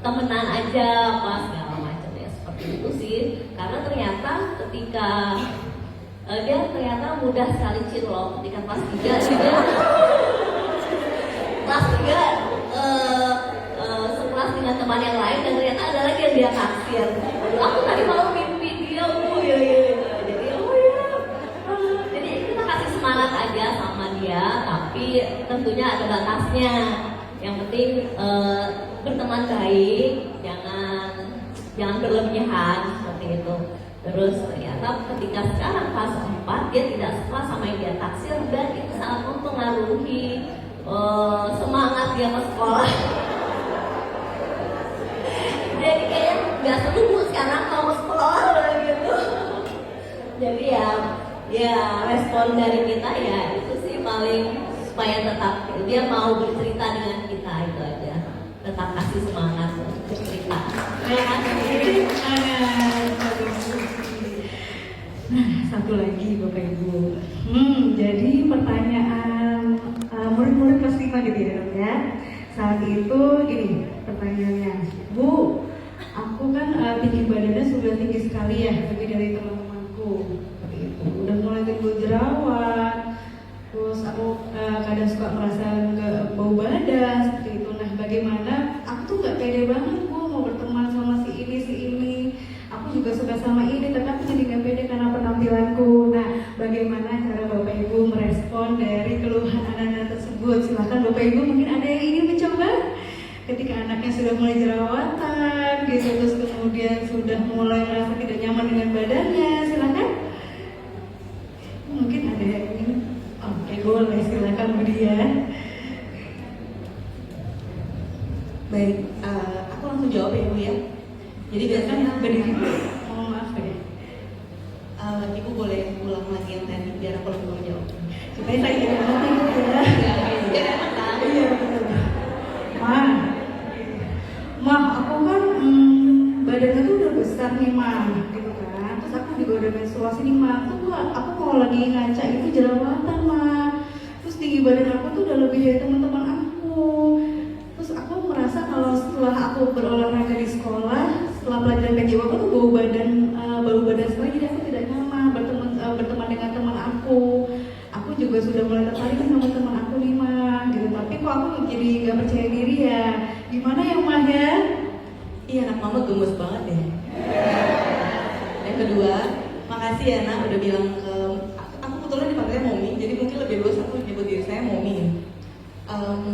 I: temenan aja apa segala macam ya, seperti itu sih. Karena ternyata ketika dia ternyata mudah sekali cinlok ketika kelas 3 juga. Kelas 3 sekelas dengan teman yang lain dan ternyata ada lagi yang dia taksir. Aku tadi malam mimpi dia, jadi kita kasih semangat aja sama dia, tapi tentunya ada batasnya. Yang penting berteman baik, jangan berlebihan seperti itu. Terus ternyata ketika sekarang kelas 4 dia tidak suka sama yang dia taksir dan itu sangat mempengaruhi semangat dia ke sekolah. Jadi kayak nggak seru sekarang kalau ke sekolah gitu. Jadi ya respon dari kita ya itu sih paling supaya tetap dia mau bercerita dengan kita, itu aja. Tetap kasih semangat untuk bercerita. Terima kasih.
A: Nah, satu lagi Bapak Ibu. Jadi pertanyaan murid-murid kelas 5 gitu ya, Dok ya. Saat itu gini pertanyaannya, Bu, aku kan tinggi badannya sudah tinggi sekali ya, lebih dari teman-temanku. Seperti itu. Udah mulai timbul jerawat. Terus aku kadang suka merasa nggak bau badan seperti itu. Nah, bagaimana? Aku tuh nggak pede banget, Bu, mau berteman sama si ini. Aku juga suka sama ini, tapi aku jadi nggak pede karena penampilanku. Nah, bagaimana cara Bapak Ibu merespon dari keluhan anak-anak tersebut? Silahkan Bapak Ibu, mungkin ada yang ingin mencoba? Ketika anaknya sudah mulai jerawatan, gitu, terus kemudian sudah mulai merasa tidak nyaman dengan badannya, silahkan. Mungkin ada yang ingin. Oke, boleh, silakan Bu Dia.
G: Baik, aku langsung jawab ya Bu ya. Jadi biasanya
A: berdiri dulu. Mohon maaf ya.
G: Ibu boleh ulang lagi yang tadi biar aku langsung jawab.
A: Supaya saya jadi ngomong ya. Iya betul. Ma, aku kan badannya tuh udah besar nih Ma, gitu kan. Terus aku juga udah menstruasi nih Ma. Aku kalau lagi ngaca itu jerawatan Ma. Terus tinggi badan aku tuh udah lebih dari teman-teman aku. Terus aku merasa kalau setelah aku berolahraga di sekolah, setelah pelajaran PJW aku tuh bau badan sekolah, jadi aku tidak nyaman berteman dengan teman aku. Aku juga sudah mulai tertarik sama teman aku nih Ma, gitu. Tapi kok aku jadi nggak percaya diri ya? Gimana ya Ma ya?
G: Iya, anak mama gemes banget ya. Yang kedua, makasih ya Nak udah bilang ke aku kebetulan dipanggilnya Momi, jadi mungkin lebih luas aku nyebut diri saya Momi.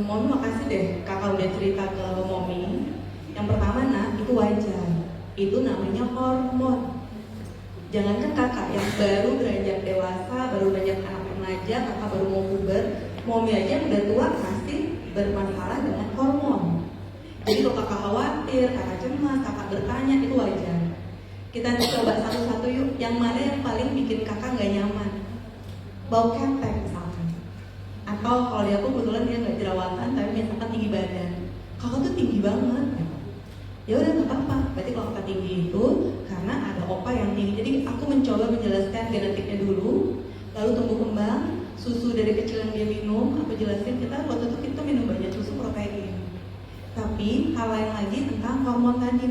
G: Momi makasih deh kakak udah cerita ke Momi. Yang pertama Nak, itu wajar. Itu namanya hormon. Jangankan kakak yang baru beranjak dewasa, baru beranjak anak remaja, kakak baru mau puber, Momi aja yang udah tua pasti bermasalah dengan hormon. Jadi kalau kakak khawatir, kakak cemas, kakak bertanya, itu wajar. Kita coba satu-satu yuk, yang mana yang paling bikin kakak gak nyaman? Bau ketek misalkan. Atau kalau dia aku kebetulan dia nggak jerawatan, tapi
C: tentang tinggi badan. Kakak tuh tinggi banget. Ya udah nggak apa-apa. Berarti kalau kakak tinggi itu karena ada opa yang tinggi. Jadi aku mencoba menjelaskan genetiknya dulu, lalu tumbuh kembang, susu dari kecil yang dia minum, aku jelasin kita waktu itu kita minum banyak susu protein. Tapi hal lain lagi tentang hormon tadi.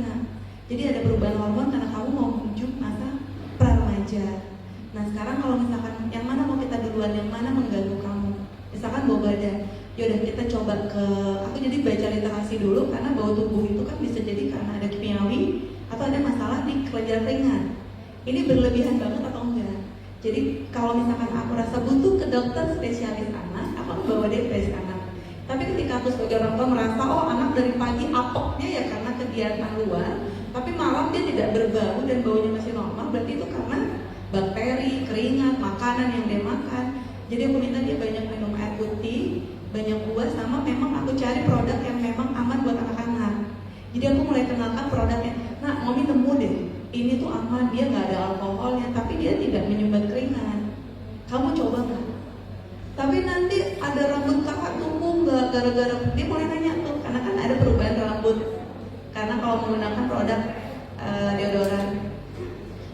C: Jadi ada perubahan hormon karena kamu mau menuju masa pra-remaja. Nah sekarang kalau misalkan yang mana mau kita duluan, yang mana mengganggu kamu, misalkan bau badan, yaudah kita coba ke, aku jadi baca literasi dulu karena bau tubuh itu kan bisa jadi karena ada kimiawi atau ada masalah di kelenjar ringan. Ini berlebihan banget atau enggak? Jadi kalau misalkan aku rasa butuh ke dokter spesialis anak, aku akan bawa dia spesialis anak. Tapi ketika aku sebagai orang tua merasa, oh anak dari pagi apoknya ya karena kegiatan luar, tapi malam dia tidak berbau dan baunya masih normal, berarti itu karena bakteri, keringat, makanan yang dia makan. Jadi aku minta dia banyak minum air putih, banyak buah, sama memang aku cari produk yang memang aman buat anak-anak. Jadi aku mulai kenalkan produknya. Nah, mami nemu deh, ini tuh aman, dia nggak ada alkoholnya, tapi dia tidak menyumbat keringat. Kamu coba nggak? Tapi nanti ada rambut kakak tumbuh nggak gara-gara dia mulai nanya tuh, karena kan ada perubahan rambut. Karena kalau menggunakan produk deodoran,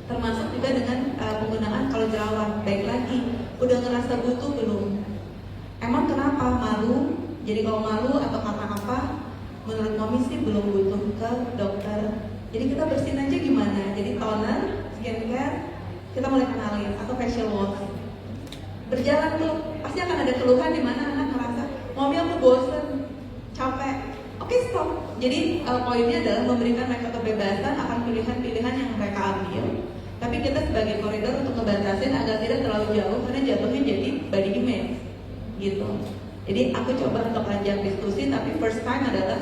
C: termasuk juga dengan penggunaan kalau jerawat. Baik lagi, udah ngerasa butuh belum? Emang kenapa? Malu? Jadi kalau malu atau karena apa? Menurut mami sih belum butuh ke dokter. Jadi kita bersihin aja gimana? Jadi toner, skincare, kita mulai kenalin, atau facial wash. Berjalan tuh, pasti akan ada keluhan di mana anak ngerasa, mami aku bosen, capek. Oke, stop. Jadi poinnya adalah memberikan mereka kebebasan akan pilihan-pilihan yang mereka ambil. Tapi kita sebagai koridor untuk ngebatasin agar tidak terlalu jauh karena jatuhnya jadi body image gitu. Jadi aku coba untuk ajak diskusi, tapi first time adalah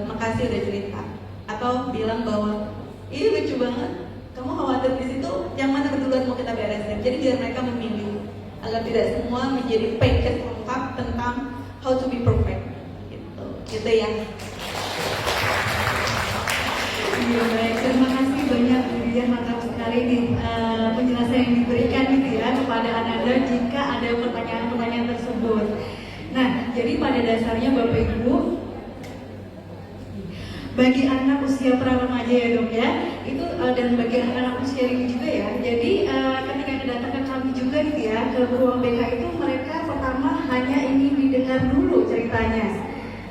C: makasih udah cerita atau bilang bahwa ini lucu banget, kamu khawatir di situ, yang mana duluan mau kita beresin. Jadi biar mereka memilih agar tidak semua menjadi package lengkap tentang how to be perfect gitu ya.
A: Iya baik, terima kasih banyak Dian, mantap sekali nih penjelasan yang diberikan gitu ya kepada Ananda jika ada pertanyaan-pertanyaan tersebut. Nah, jadi pada dasarnya Bapak Ibu, bagi anak usia pra-remaja ya dok ya, itu dan bagi anak usia ini juga ya. Jadi ketika datang ke kami juga gitu ya ke ruang BK itu, mereka pertama hanya ingin didengar dulu ceritanya.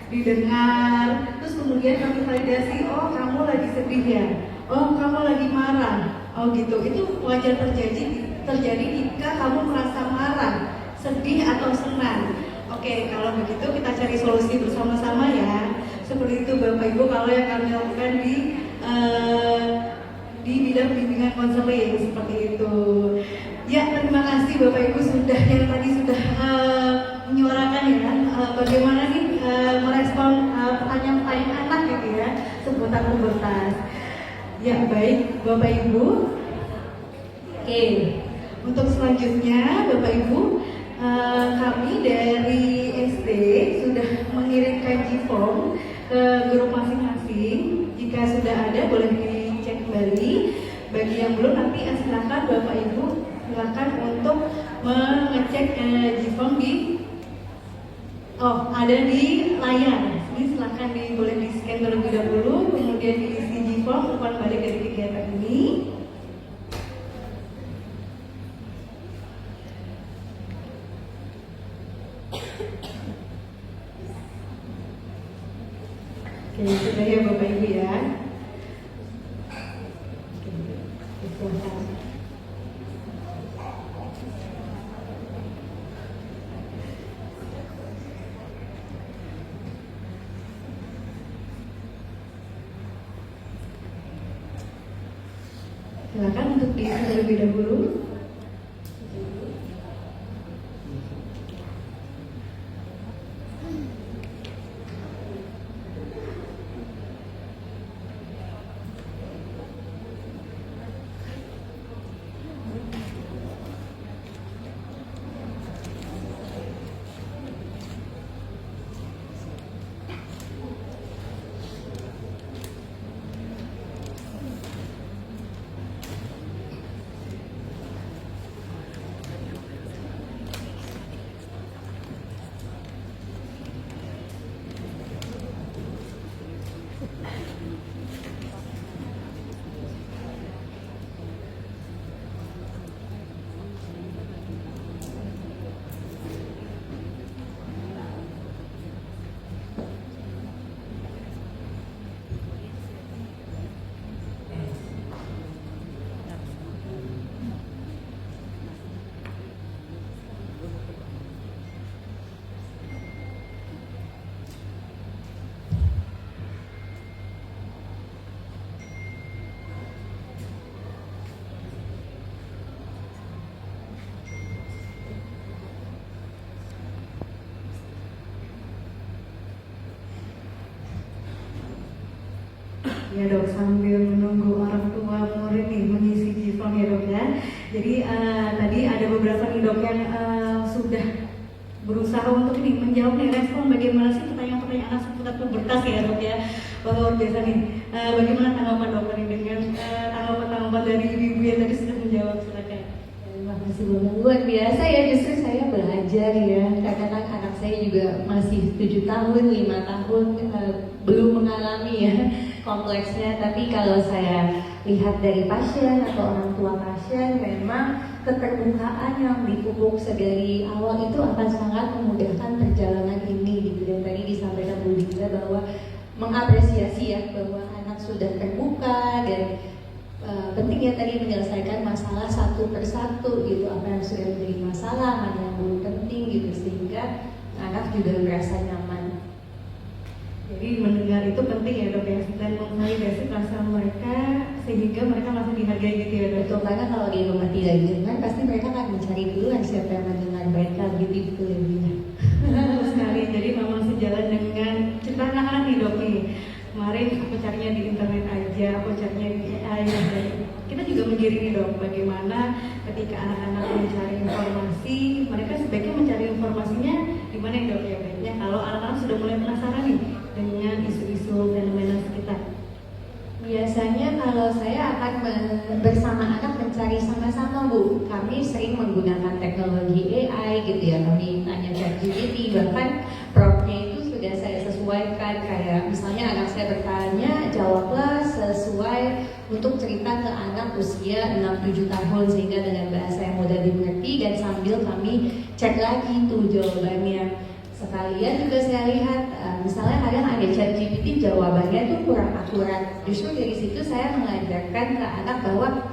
A: Didengar, terus kemudian kami validasi, oh kamu lagi sedih ya, oh kamu lagi marah, oh gitu. Itu wajar terjadi jika kamu merasa marah, sedih atau senang. Oke, kalau begitu kita cari solusi bersama-sama ya. Seperti itu Bapak Ibu kalau yang kami lakukan di bidang bimbingan konseling seperti itu. Ya, terima kasih Bapak Ibu sudah yang tadi sudah menyuarakan ya bagaimana nih merespon pertanyaan-pertanyaan anak gitu ya seputar pubertas. Ya baik Bapak Ibu. Oke, untuk selanjutnya Bapak Ibu, kami dari SD sudah mengirimkan G-form ke grup masing-masing. Jika sudah ada boleh dicek kembali. Bagi yang belum nanti silakan Bapak Ibu silakan untuk mengecek G-form ada di layar. Ini silakan boleh di scan terlebih dahulu, kemudian diisi G-form untuk balik dari kegiatan ini. Oke, sudah ya Bapak Ibu ya. Silakan. Silakan untuk diisi terlebih dahulu. Ya dok, sambil menunggu orang tua murid nih mengisi G-form ya dok ya. Jadi tadi ada beberapa nih dok yang sudah berusaha untuk ini menjawab nih respon bagaimana sih pertanyaan-pertanyaan anak seputar pubertas ya dok ya. Wah luar biasa nih. Bagaimana tanggapan dokter nih dengan tanggapan dari ibu-ibu yang tadi sudah menjawab, silakan.
C: Terima kasih banyak, luar biasa ya, justru saya belajar ya, karena anak saya juga masih 7 tahun, 5 tahun, belum mengalami ya kompleksnya. Tapi kalau saya lihat dari pasien atau orang tua pasien, memang keterbukaan yang dipupuk sedari awal itu akan sangat memudahkan perjalanan ini gitu. Dan tadi disampaikan Bu Dinda bahwa mengapresiasi ya bahwa anak sudah terbuka dan penting ya tadi menyelesaikan masalah satu persatu gitu, apa yang sudah menjadi masalah, mana yang belum penting gitu, sehingga anak juga merasa nyaman.
A: Jadi mendengar itu penting ya dok ya, dan memvalidasi perasaan mereka sehingga mereka masih dihargai gitu ya dok.
C: Betul, karena kalau di rumah tidak didengar pasti mereka akan mencari duluan siapa yang mendengar mereka, gitu lebihnya.
A: Betul sekali, jadi memang sejalan dengan cerita anak-anak nih dok nih. Kemarin aku carinya di internet aja, aku carinya di AI dan kita juga mengiringi dong bagaimana ketika anak-anak mencari informasi, mereka sebaiknya mencari informasinya di mana ya dok ya, baiknya kalau anak-anak sudah mulai penasaran nih dengan isu-isu fenomena sekitar.
C: Biasanya kalau saya akan bersama anak mencari sama-sama Bu, kami sering menggunakan teknologi AI gitu ya, kami tanya ChatGPT, bahkan promptnya itu sudah saya sesuaikan, kayak misalnya anak saya bertanya, jawablah sesuai untuk cerita ke anak usia 6-7 tahun sehingga dengan bahasa yang mudah dimengerti, dan sambil kami cek lagi tuh jawabannya. Sekalian juga saya lihat, misalnya kadang ada ChatGPT jawabannya itu kurang akurat. Justru dari situ saya mengajarkan ke anak bahwa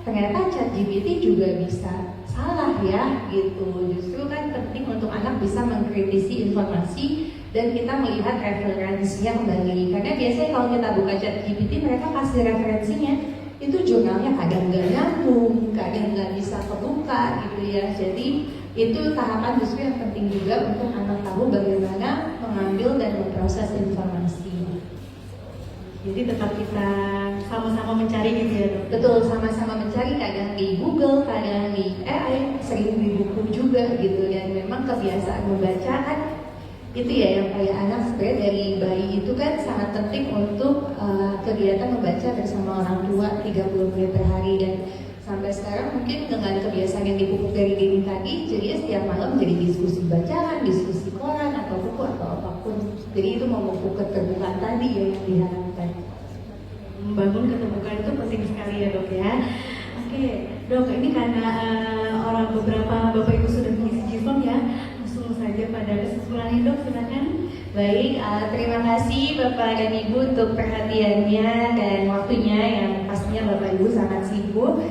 C: ternyata ChatGPT juga bisa salah ya gitu. Justru kan penting untuk anak bisa mengkritisi informasi dan kita melihat referensinya kembali. Karena biasanya kalau kita buka ChatGPT mereka kasih referensinya itu jurnalnya kadang nggak nyambung, kadang nggak bisa kebuka gitu ya. Jadi itu tahapan justru yang penting juga untuk anak tahu bagaimana mengambil dan memproses informasi.
A: Jadi tetap kita sama-sama mencari gitu ya dok.
C: Betul, sama-sama mencari, kadang di Google, kadang di AI, sering di buku juga gitu. Dan memang kebiasaan membaca kan itu ya yang kayak anak sebenarnya dari bayi itu kan sangat penting untuk kegiatan membaca bersama orang tua 30 menit per hari. Dan sampai sekarang mungkin dengan kebiasaan yang dipupuk dari dini tadi, jadi setiap malam jadi diskusi bacaan, diskusi koran atau buku atau apapun. Jadi itu memupuk keterbukaan tadi yang diharapkan.
A: Membangun keterbukaan itu penting sekali ya dok ya. Oke dok, ini karena orang beberapa bapak ibu sudah mengisi G-form ya, langsung saja pada kesimpulannya dok, silakan.
C: Baik, terima kasih Bapak dan Ibu untuk perhatiannya dan waktunya yang pastinya Bapak Ibu sangat sibuk.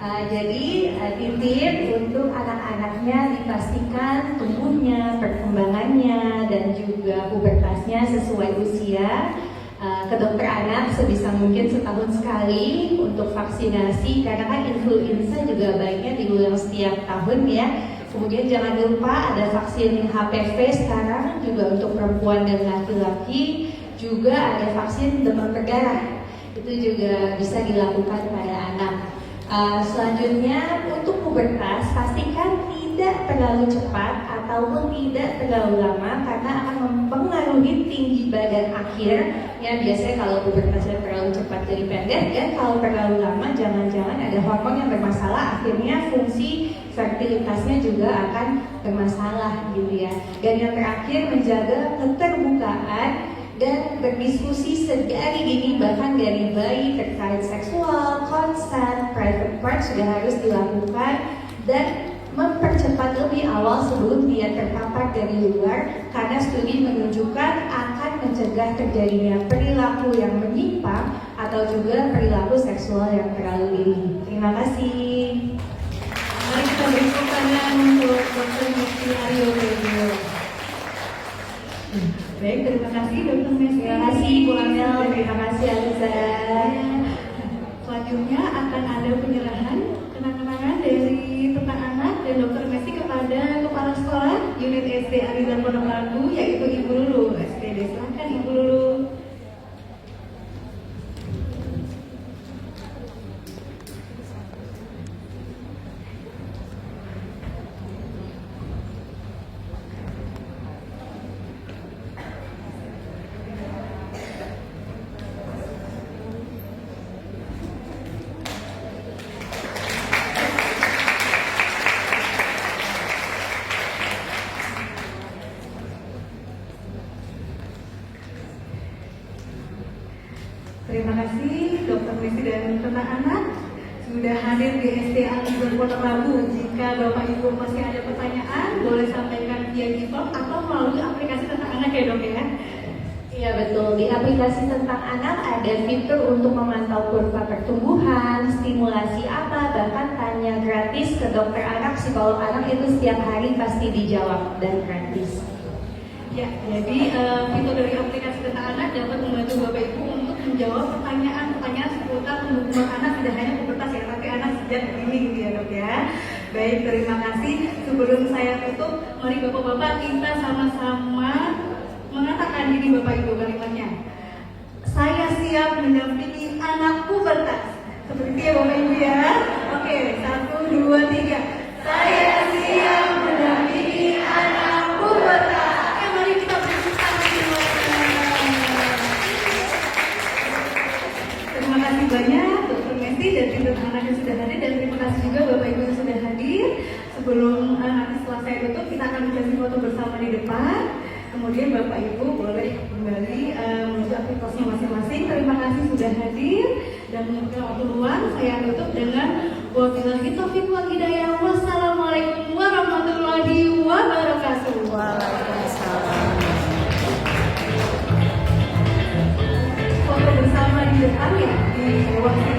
C: Jadi titip untuk anak-anaknya dipastikan tumbuhnya, perkembangannya dan juga pubertasnya sesuai usia. Ke dokter anak sebisa mungkin setahun sekali untuk vaksinasi, karena kan influenza juga baiknya diulang setiap tahun ya. Kemudian jangan lupa ada vaksin HPV sekarang juga untuk perempuan dan laki-laki, juga ada vaksin demam berdarah, itu juga bisa dilakukan pada anak. Selanjutnya untuk pubertas pastikan tidak terlalu cepat ataupun tidak terlalu lama karena akan mempengaruhi tinggi badan akhir. Ya biasanya kalau pubertasnya terlalu cepat jadi pendek, dan kalau terlalu lama jangan-jangan ada hormon yang bermasalah, akhirnya fungsi fertilitasnya juga akan bermasalah gitu ya. Dan yang terakhir menjaga keterbukaan dan berdiskusi sedari dini bahkan dari bayi terkait seksual, konsen, private part sudah harus dilakukan, dan mempercepat lebih awal sebelum dia terpapar dari luar, karena studi menunjukkan akan mencegah terjadinya perilaku yang menyimpang atau juga perilaku seksual yang terlalu dini. Terima kasih.
A: Mari kita beri tepuk tangan untuk Dr. Mesty Aryo Tejo. Baik, terima kasih Dr. Mesty.
C: Terima kasih Bu Amel, terima kasih Aliza.
A: Selanjutnya akan ada penyerahan kenang-kenangan dari tentang anak dan Dr. Mesty kepada Kepala Sekolah Unit SD Arizan Pondok Labu, yaitu Ibu Lulu SPD. Silakan Ibu Lulu. Supporter Labu. Jika Bapak Ibu masih ada pertanyaan, boleh sampaikan via Gipop atau melalui aplikasi tentang anak ya dok ya.
C: Iya betul, di aplikasi tentang anak ada fitur untuk memantau kurva pertumbuhan, stimulasi apa, bahkan tanya gratis ke dokter anak, psikolog anak itu setiap hari pasti dijawab dan gratis.
A: Ya, jadi fitur dari aplikasi tentang anak dapat membantu Bapak Ibu untuk menjawab pertanyaan-pertanyaan seputar pertumbuhan anak, tidak hanya pubertas ya, tapi anak sejak dini gitu ya dok ya. Baik, terima kasih. Sebelum saya tutup, mari Bapak-Bapak kita sama-sama mengatakan ini Bapak Ibu kalimatnya. Saya siap mendampingi anak pubertas. Seperti itu ya Bapak Ibu ya. Oke, 1, 2, 3. Saya siap mendampingi anak pubertas. Oke, mari kita beri tangan semuanya. Terima kasih banyak Dr. Messi dan tim dokter anak yang sudah hadir, dan terima kasih juga Bapak Ibu yang sudah hadir. Sebelum nanti setelah saya tutup, kita akan kasih foto bersama di depan. Kemudian Bapak Ibu boleh kembali menuju aktivitasnya masing-masing. Terima kasih sudah hadir, dan mungkin waktu luang saya tutup dengan wabillahi taufiq wal hidayah. Wassalamualaikum warahmatullahi wabarakatuh.
B: Waalaikumsalam.
A: Foto bersama di depan ya, di waktu